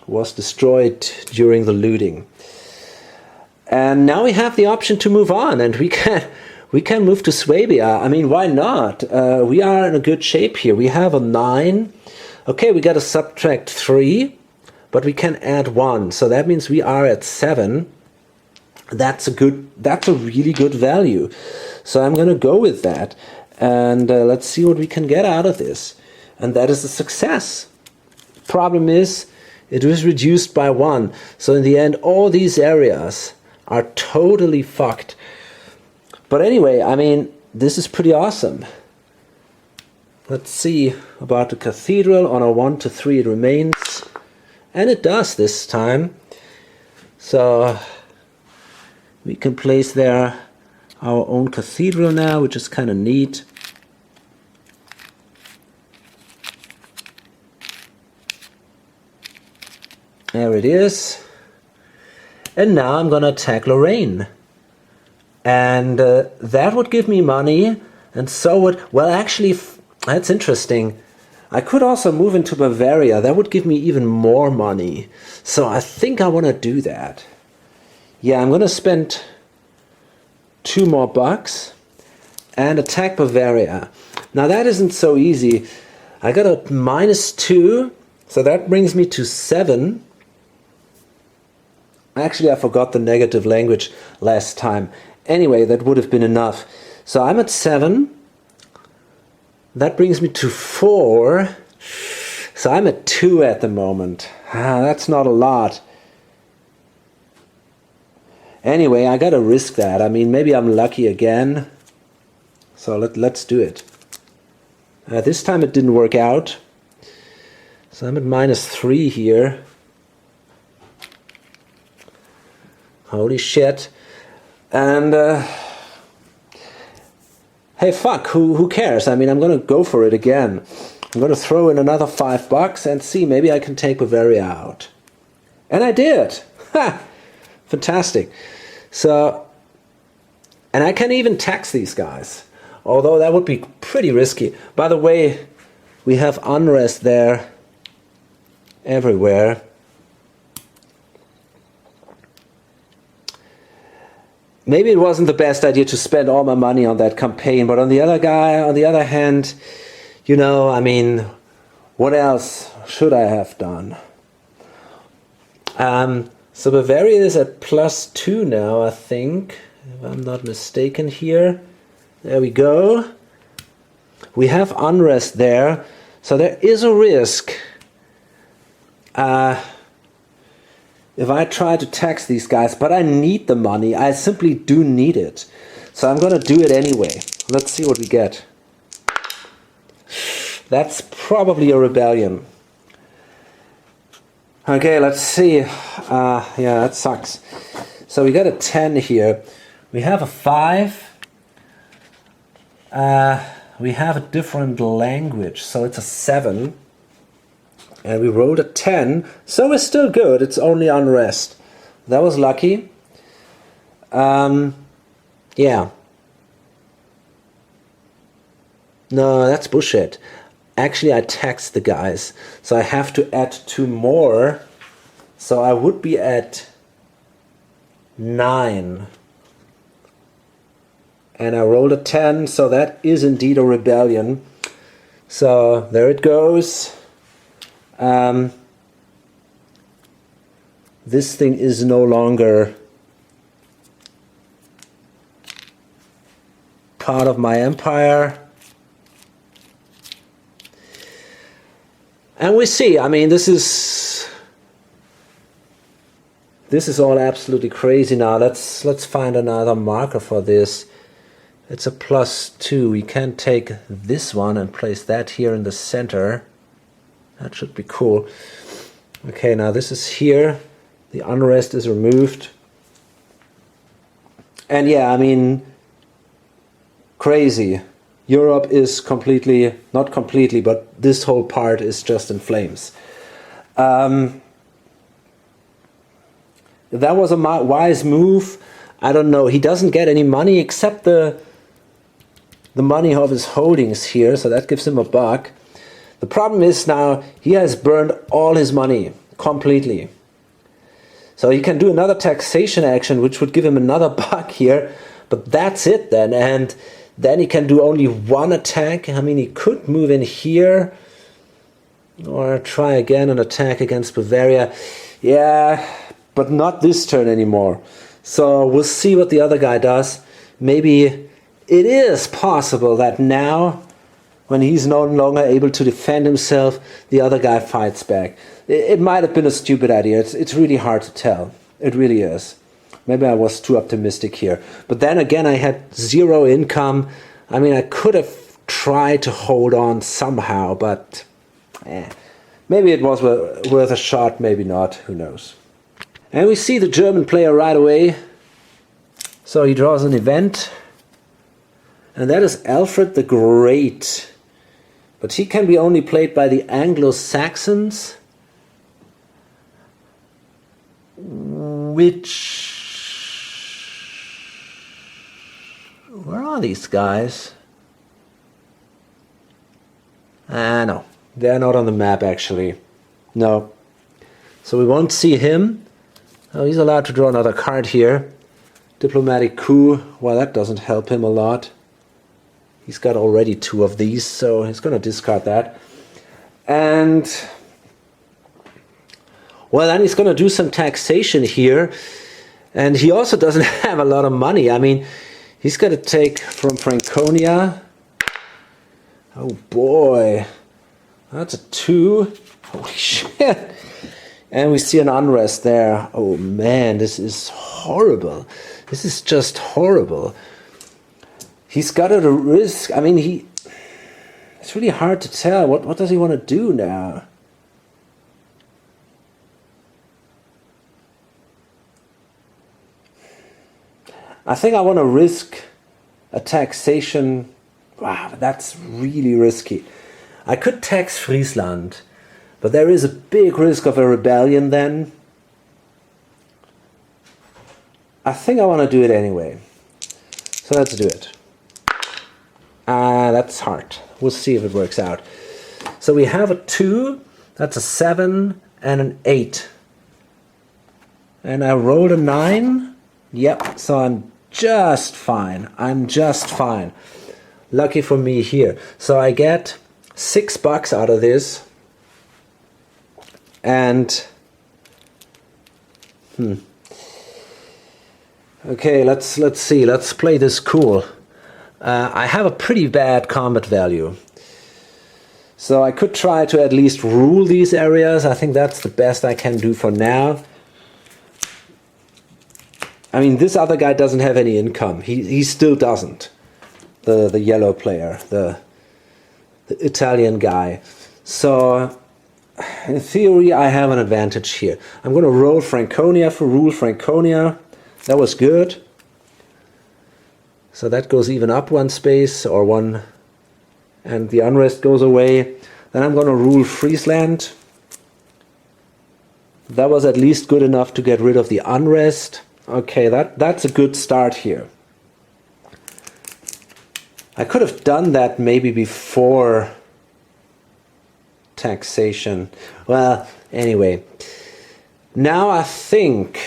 It was destroyed during the looting. And now we have the option to move on, and we can move to Swabia. I mean, why not? We are in a good shape here. We have a 9. Okay, we got to subtract 3, but we can add 1. So that means we are at 7. That's a really good value. So I'm going to go with that. And let's see what we can get out of this. And that is a success. Problem is, it was reduced by 1. So in the end, all these areas are totally fucked. But anyway, I mean, this is pretty awesome. Let's see about the cathedral. On a 1 to 3 it remains. And it does this time. So we can place there our own cathedral now, which is kind of neat. There it is. And now I'm gonna attack Lorraine. And that would give me money, and so would, well actually, that's interesting. I could also move into Bavaria. That would give me even more money. So I think I want to do that. Yeah, I'm going to spend 2 more bucks and attack Bavaria. Now that isn't so easy. I got a -2, so that brings me to 7. Actually, I forgot the negative language last time. Anyway, that would have been enough. So I'm at 7. That brings me to 4. So I'm at 2 at the moment. That's not a lot. Anyway, I gotta risk that. I mean, maybe I'm lucky again. So let's do it. This time it didn't work out. So I'm at -3 here. Holy shit. And hey, fuck, who cares? I mean, I'm gonna go for it again. I'm gonna throw in another 5 bucks and see, maybe I can take Bavaria out. And I did! Ha! Fantastic. So, and I can even tax these guys. Although that would be pretty risky. By the way, we have unrest there everywhere. Maybe it wasn't the best idea to spend all my money on that campaign, but on the other hand, you know, I mean, what else should I have done? So Bavaria is at +2 now, I think, if I'm not mistaken here. There we go. We have unrest there, so there is a risk. If I try to tax these guys, but I need the money. I simply do need it. So I'm going to do it anyway. Let's see what we get. That's probably a rebellion. Okay, let's see. Yeah, that sucks. So we got a 10 here. We have a 5. We have a different language, so it's a 7. And we rolled a 10, so we're still good. It's only unrest. That was lucky. Yeah. No, that's bullshit. Actually, I taxed the guys, so I have to add 2 more. So I would be at 9. And I rolled a 10, so that is indeed a rebellion. So there it goes. This thing is no longer part of my empire. And we see, I mean, this is all absolutely crazy now. Let's find another marker for this. It's a +2. We can take this one and place that here in the center. That should be cool. Okay, now this is here. The unrest is removed. And yeah, I mean, crazy. Europe is completely, not completely, but this whole part is just in flames. That was a wise move. I don't know. He doesn't get any money except the money of his holdings here, so that gives him a buck. The problem is now he has burned all his money completely. So he can do another taxation action, which would give him another buck here, but that's it then. And then he can do only 1 attack. I mean, he could move in here. Or try again an attack against Bavaria. Yeah, but not this turn anymore. So we'll see what the other guy does. Maybe it is possible that now, when he's no longer able to defend himself, the other guy fights back. It might have been a stupid idea. It's really hard to tell. It really is. Maybe I was too optimistic here. But then again, I had 0 income. I mean, I could have tried to hold on somehow, but maybe it was worth a shot, maybe not. Who knows? And we see the German player right away. So he draws an event. And that is Alfred the Great. But he can be only played by the Anglo-Saxons. Where are these guys? No, they're not on the map actually. No. So we won't see him. Oh, he's allowed to draw another card here. Diplomatic coup. Well, that doesn't help him a lot. He's got already 2 of these, so he's going to discard that. And well, then he's going to do some taxation here. And he also doesn't have a lot of money. I mean, he's going to take from Franconia. Oh boy, that's a 2. Holy shit. And we see an unrest there. Oh man, this is horrible. This is just horrible. He's got at a risk. I mean, it's really hard to tell. What does he want to do now? I think I want to risk a taxation. Wow, that's really risky. I could tax Friesland, but there is a big risk of a rebellion then. I think I want to do it anyway. So let's do it. That's hard. We'll see if it works out. So we have a 2, that's a 7, and an 8. And I rolled a 9. Yep, so I'm just fine. I'm just fine. Lucky for me here. So I get $6 out of this. And okay, let's see. Let's play this cool. I have a pretty bad combat value. So I could try to at least rule these areas. I think that's the best I can do for now. I mean, this other guy doesn't have any income. He still doesn't. The yellow player, the Italian guy. So in theory, I have an advantage here. I'm going to roll Franconia for rule Franconia. That was good. So that goes even up 1 space or 1, and the unrest goes away. Then I'm going to rule Friesland. That was at least good enough to get rid of the unrest. Okay, that's a good start here. I could have done that maybe before taxation. Well, anyway. Now I think,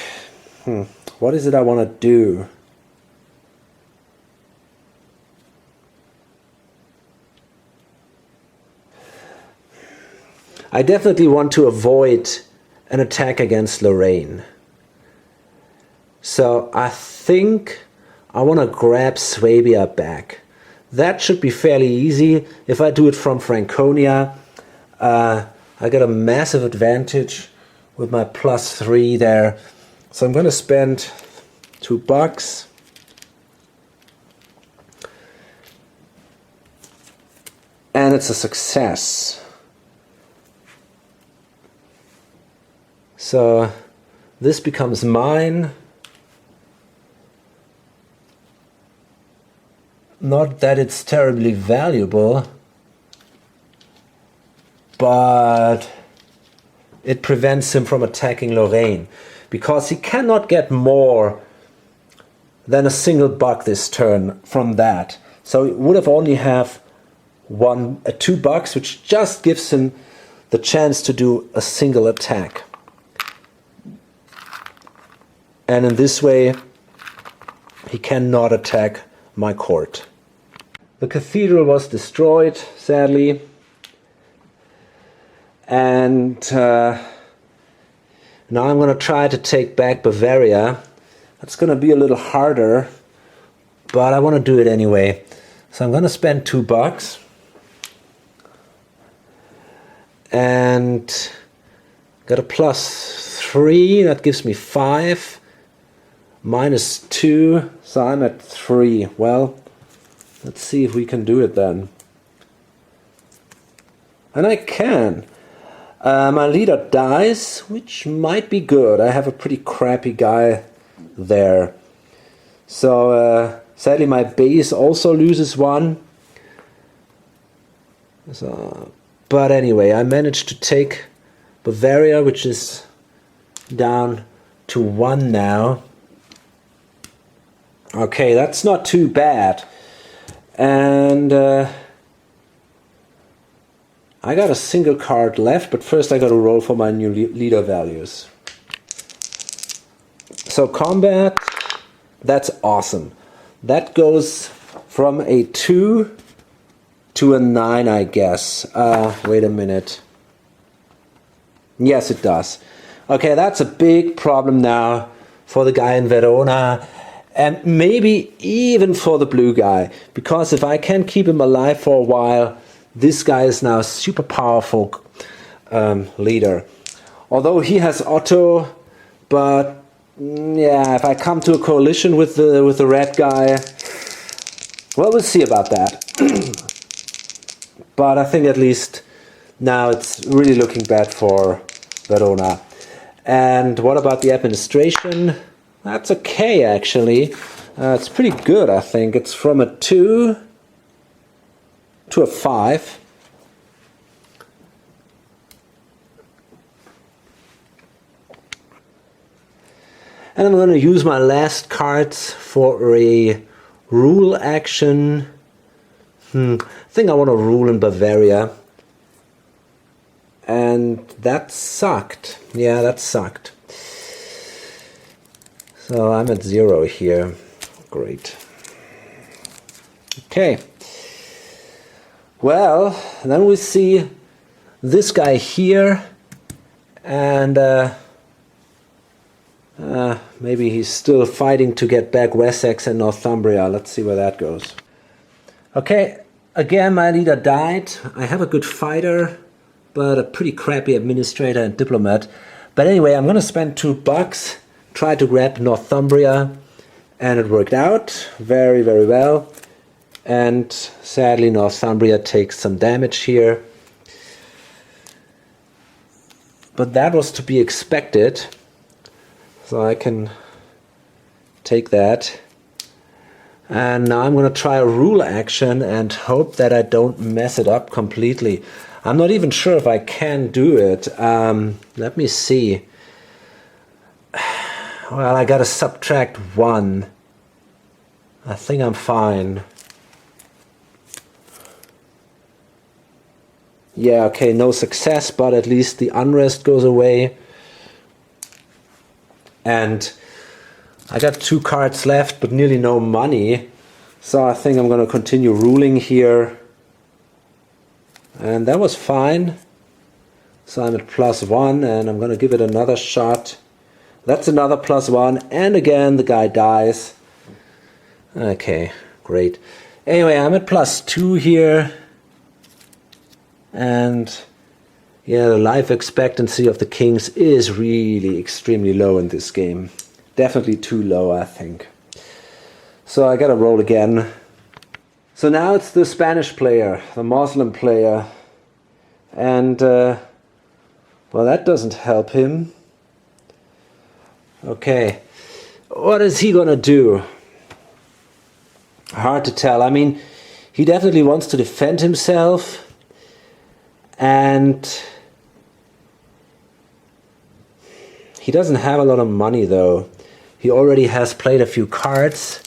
what is it I want to do? I definitely want to avoid an attack against Lorraine. So I think I want to grab Swabia back. That should be fairly easy. If I do it from Franconia, I get a massive advantage with my +3 there. So I'm going to spend $2. And it's a success. So this becomes mine. Not that it's terribly valuable, but it prevents him from attacking Lorraine, because he cannot get more than a single buck this turn from that. So he would have only have $2, which just gives him the chance to do a single attack. And in this way, he cannot attack my court. The cathedral was destroyed, sadly. And now I'm going to try to take back Bavaria. That's going to be a little harder, but I want to do it anyway. So I'm going to spend $2. And got a +3, that gives me 5. -2, so I'm at 3. Well, let's see if we can do it then. And I can. My leader dies, which might be good. I have a pretty crappy guy there. So sadly my base also loses 1. So, but anyway, I managed to take Bavaria, which is down to 1 now. Okay, that's not too bad. And I got a single card left, but first I got to roll for my new leader values. So combat, that's awesome. That goes from a 2 to a 9, I guess. Wait a minute. Yes, it does. Okay, that's a big problem now for the guy in Verona. And maybe even for the blue guy. Because if I can keep him alive for a while, this guy is now a super powerful leader. Although he has Otto, but yeah, if I come to a coalition with the red guy, well, we'll see about that. But I think at least now it's really looking bad for Verona. And what about the administration? That's okay, actually. It's pretty good, I think. It's from a 2 to a 5. And I'm going to use my last cards for a rule action. I think I want to rule in Bavaria. And that sucked. Yeah, that sucked. So I'm at 0 here. Great. Okay. Well, then we see this guy here, and maybe he's still fighting to get back Wessex and Northumbria. Let's see where that goes. Okay, again my leader died. I have a good fighter, but a pretty crappy administrator and diplomat. But anyway, I'm going to spend $2, try to grab Northumbria, and it worked out very, very well. And sadly Northumbria takes some damage here. But that was to be expected. So I can take that. And now I'm going to try a rule action and hope that I don't mess it up completely. I'm not even sure if I can do it. Let me see. Well, I got to subtract 1. I think I'm fine. Yeah, okay, no success, but at least the unrest goes away. And I got 2 cards left, but nearly no money. So I think I'm going to continue ruling here. And that was fine. So I'm at +1, and I'm going to give it another shot. That's another +1, and again the guy dies. Okay, great. Anyway, I'm at +2 here. And yeah, the life expectancy of the kings is really extremely low in this game. Definitely too low, I think. So I gotta roll again. So now it's the Spanish player, the Muslim player. And, well, that doesn't help him. Okay, what is he gonna do? Hard to tell. I mean, he definitely wants to defend himself. And he doesn't have a lot of money, though. He already has played a few cards.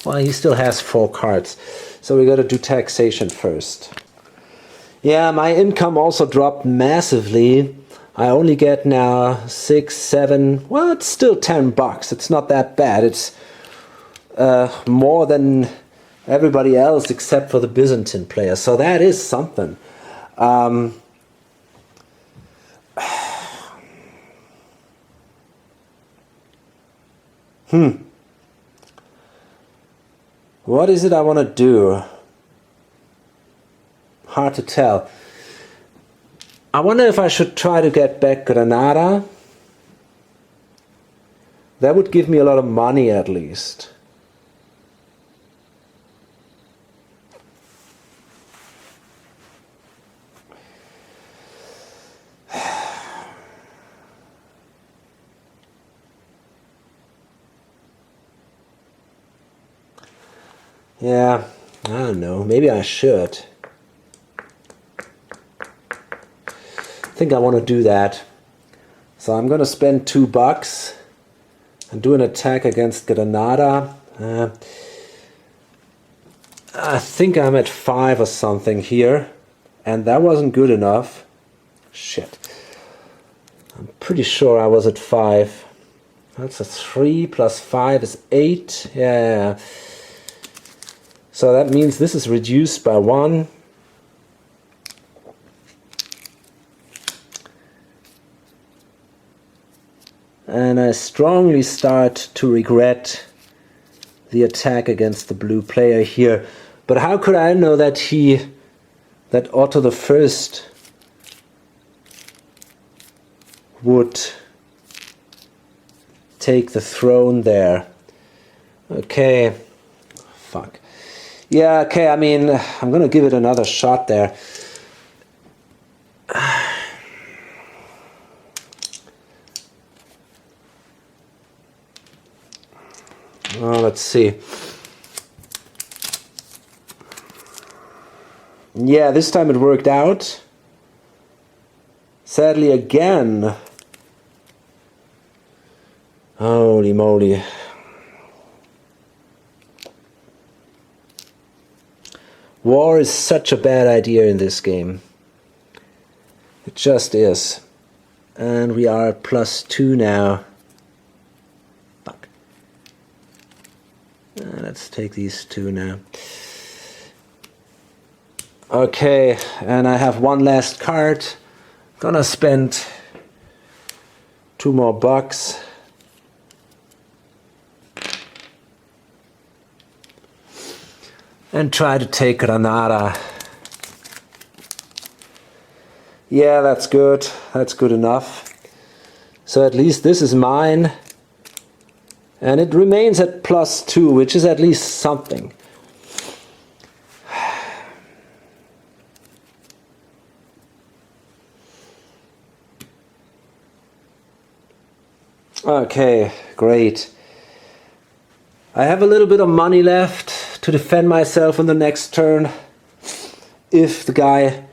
Well, he still has 4 cards. So we got to do taxation first. Yeah, my income also dropped massively. I only get now 6, 7, well, it's still $10. It's not that bad. It's more than everybody else except for the Byzantine player. So that is something. What is it I want to do? Hard to tell. I wonder if I should try to get back Granada. That would give me a lot of money at least. Yeah, I don't know. Maybe I should. I think I want to do that. So I'm going to spend $2 and do an attack against Granada. I think I'm at 5 or something here. And that wasn't good enough. Shit. I'm pretty sure I was at 5. That's a 3 plus 5 is 8. Yeah. So that means this is reduced by 1. And I strongly start to regret the attack against the blue player here. But how could I know that Otto the First would take the throne there? Okay. Fuck. Yeah, okay, I mean, I'm going to give it another shot there. Oh, let's see. Yeah, this time it worked out. Sadly again. Holy moly. War is such a bad idea in this game. It just is. And we are at +2 now. Fuck. Let's take these 2 now. Okay, and I have one last card. Gonna spend 2 more bucks. And try to take Granada. Yeah, that's good. That's good enough. So at least this is mine. And it remains at +2, which is at least something. Okay, great. I have a little bit of money left to defend myself on the next turn if the guy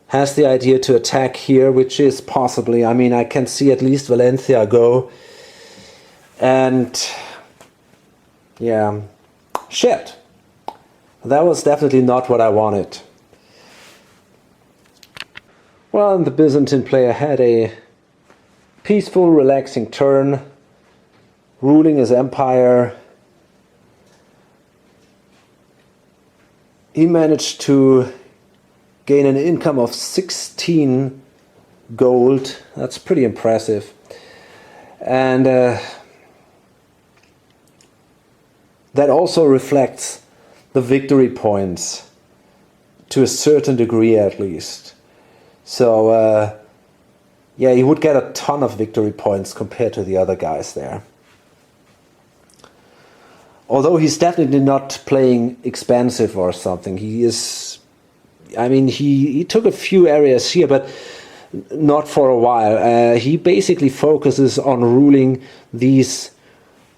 has the idea to attack here, which is possibly, I mean, I can see at least Valencia go. And yeah, shit, that was definitely not what I wanted. Well, and the Byzantine player had a peaceful, relaxing turn, ruling his empire. He managed to gain an income of 16 gold. That's pretty impressive. And that also reflects the victory points to a certain degree at least. So yeah, he would get a ton of victory points compared to the other guys there. Although he's definitely not playing expansive or something. He is, I mean, he took a few areas here, but not for a while. He basically focuses on ruling these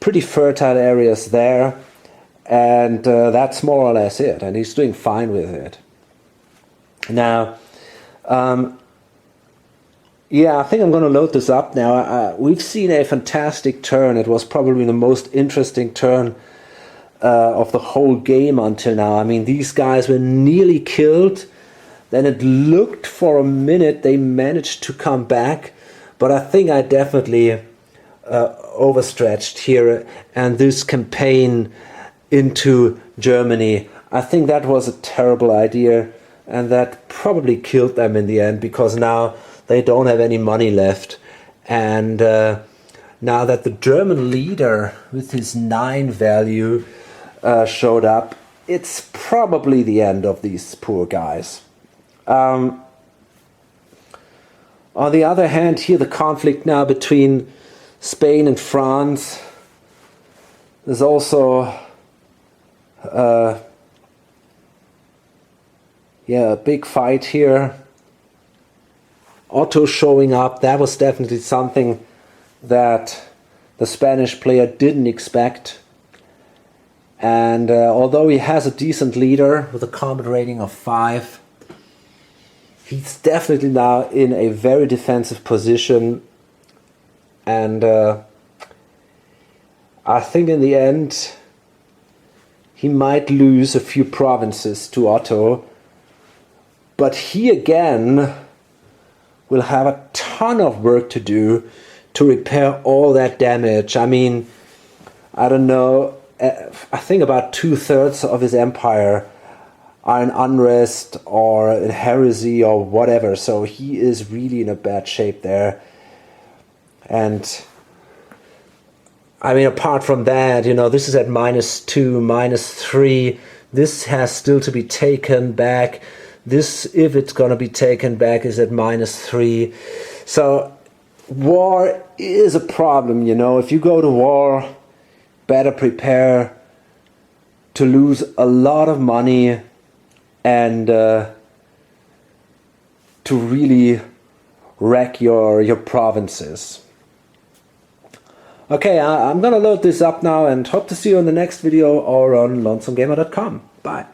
pretty fertile areas there. And that's more or less it. And he's doing fine with it. Now, yeah, I think I'm going to load this up now. We've seen a fantastic turn. It was probably the most interesting turn of the whole game until now. I mean, these guys were nearly killed. Then it looked for a minute they managed to come back. But I think I definitely overstretched here. And this campaign into Germany, I think that was a terrible idea. And that probably killed them in the end, because now they don't have any money left. And now that the German leader with his 9 value showed up, it's probably the end of these poor guys. On the other hand, here the conflict now between Spain and France. There's also a big fight here. Otto showing up, that was definitely something that the Spanish player didn't expect. And although he has a decent leader with a combat rating of 5, he's definitely now in a very defensive position. And I think in the end he might lose a few provinces to Otto. But he again will have a ton of work to do to repair all that damage. I mean, I don't know, I think about 2/3 of his empire are in unrest or in heresy or whatever, so he is really in a bad shape there. And I mean, apart from that, you know, this is at -2, -3. This has still to be taken back. This, if it's going to be taken back, is at -3. So war is a problem, you know. If you go to war, better prepare to lose a lot of money and to really wreck your provinces. Okay, I'm going to load this up now and hope to see you in the next video or on lonesomegamer.com. Bye.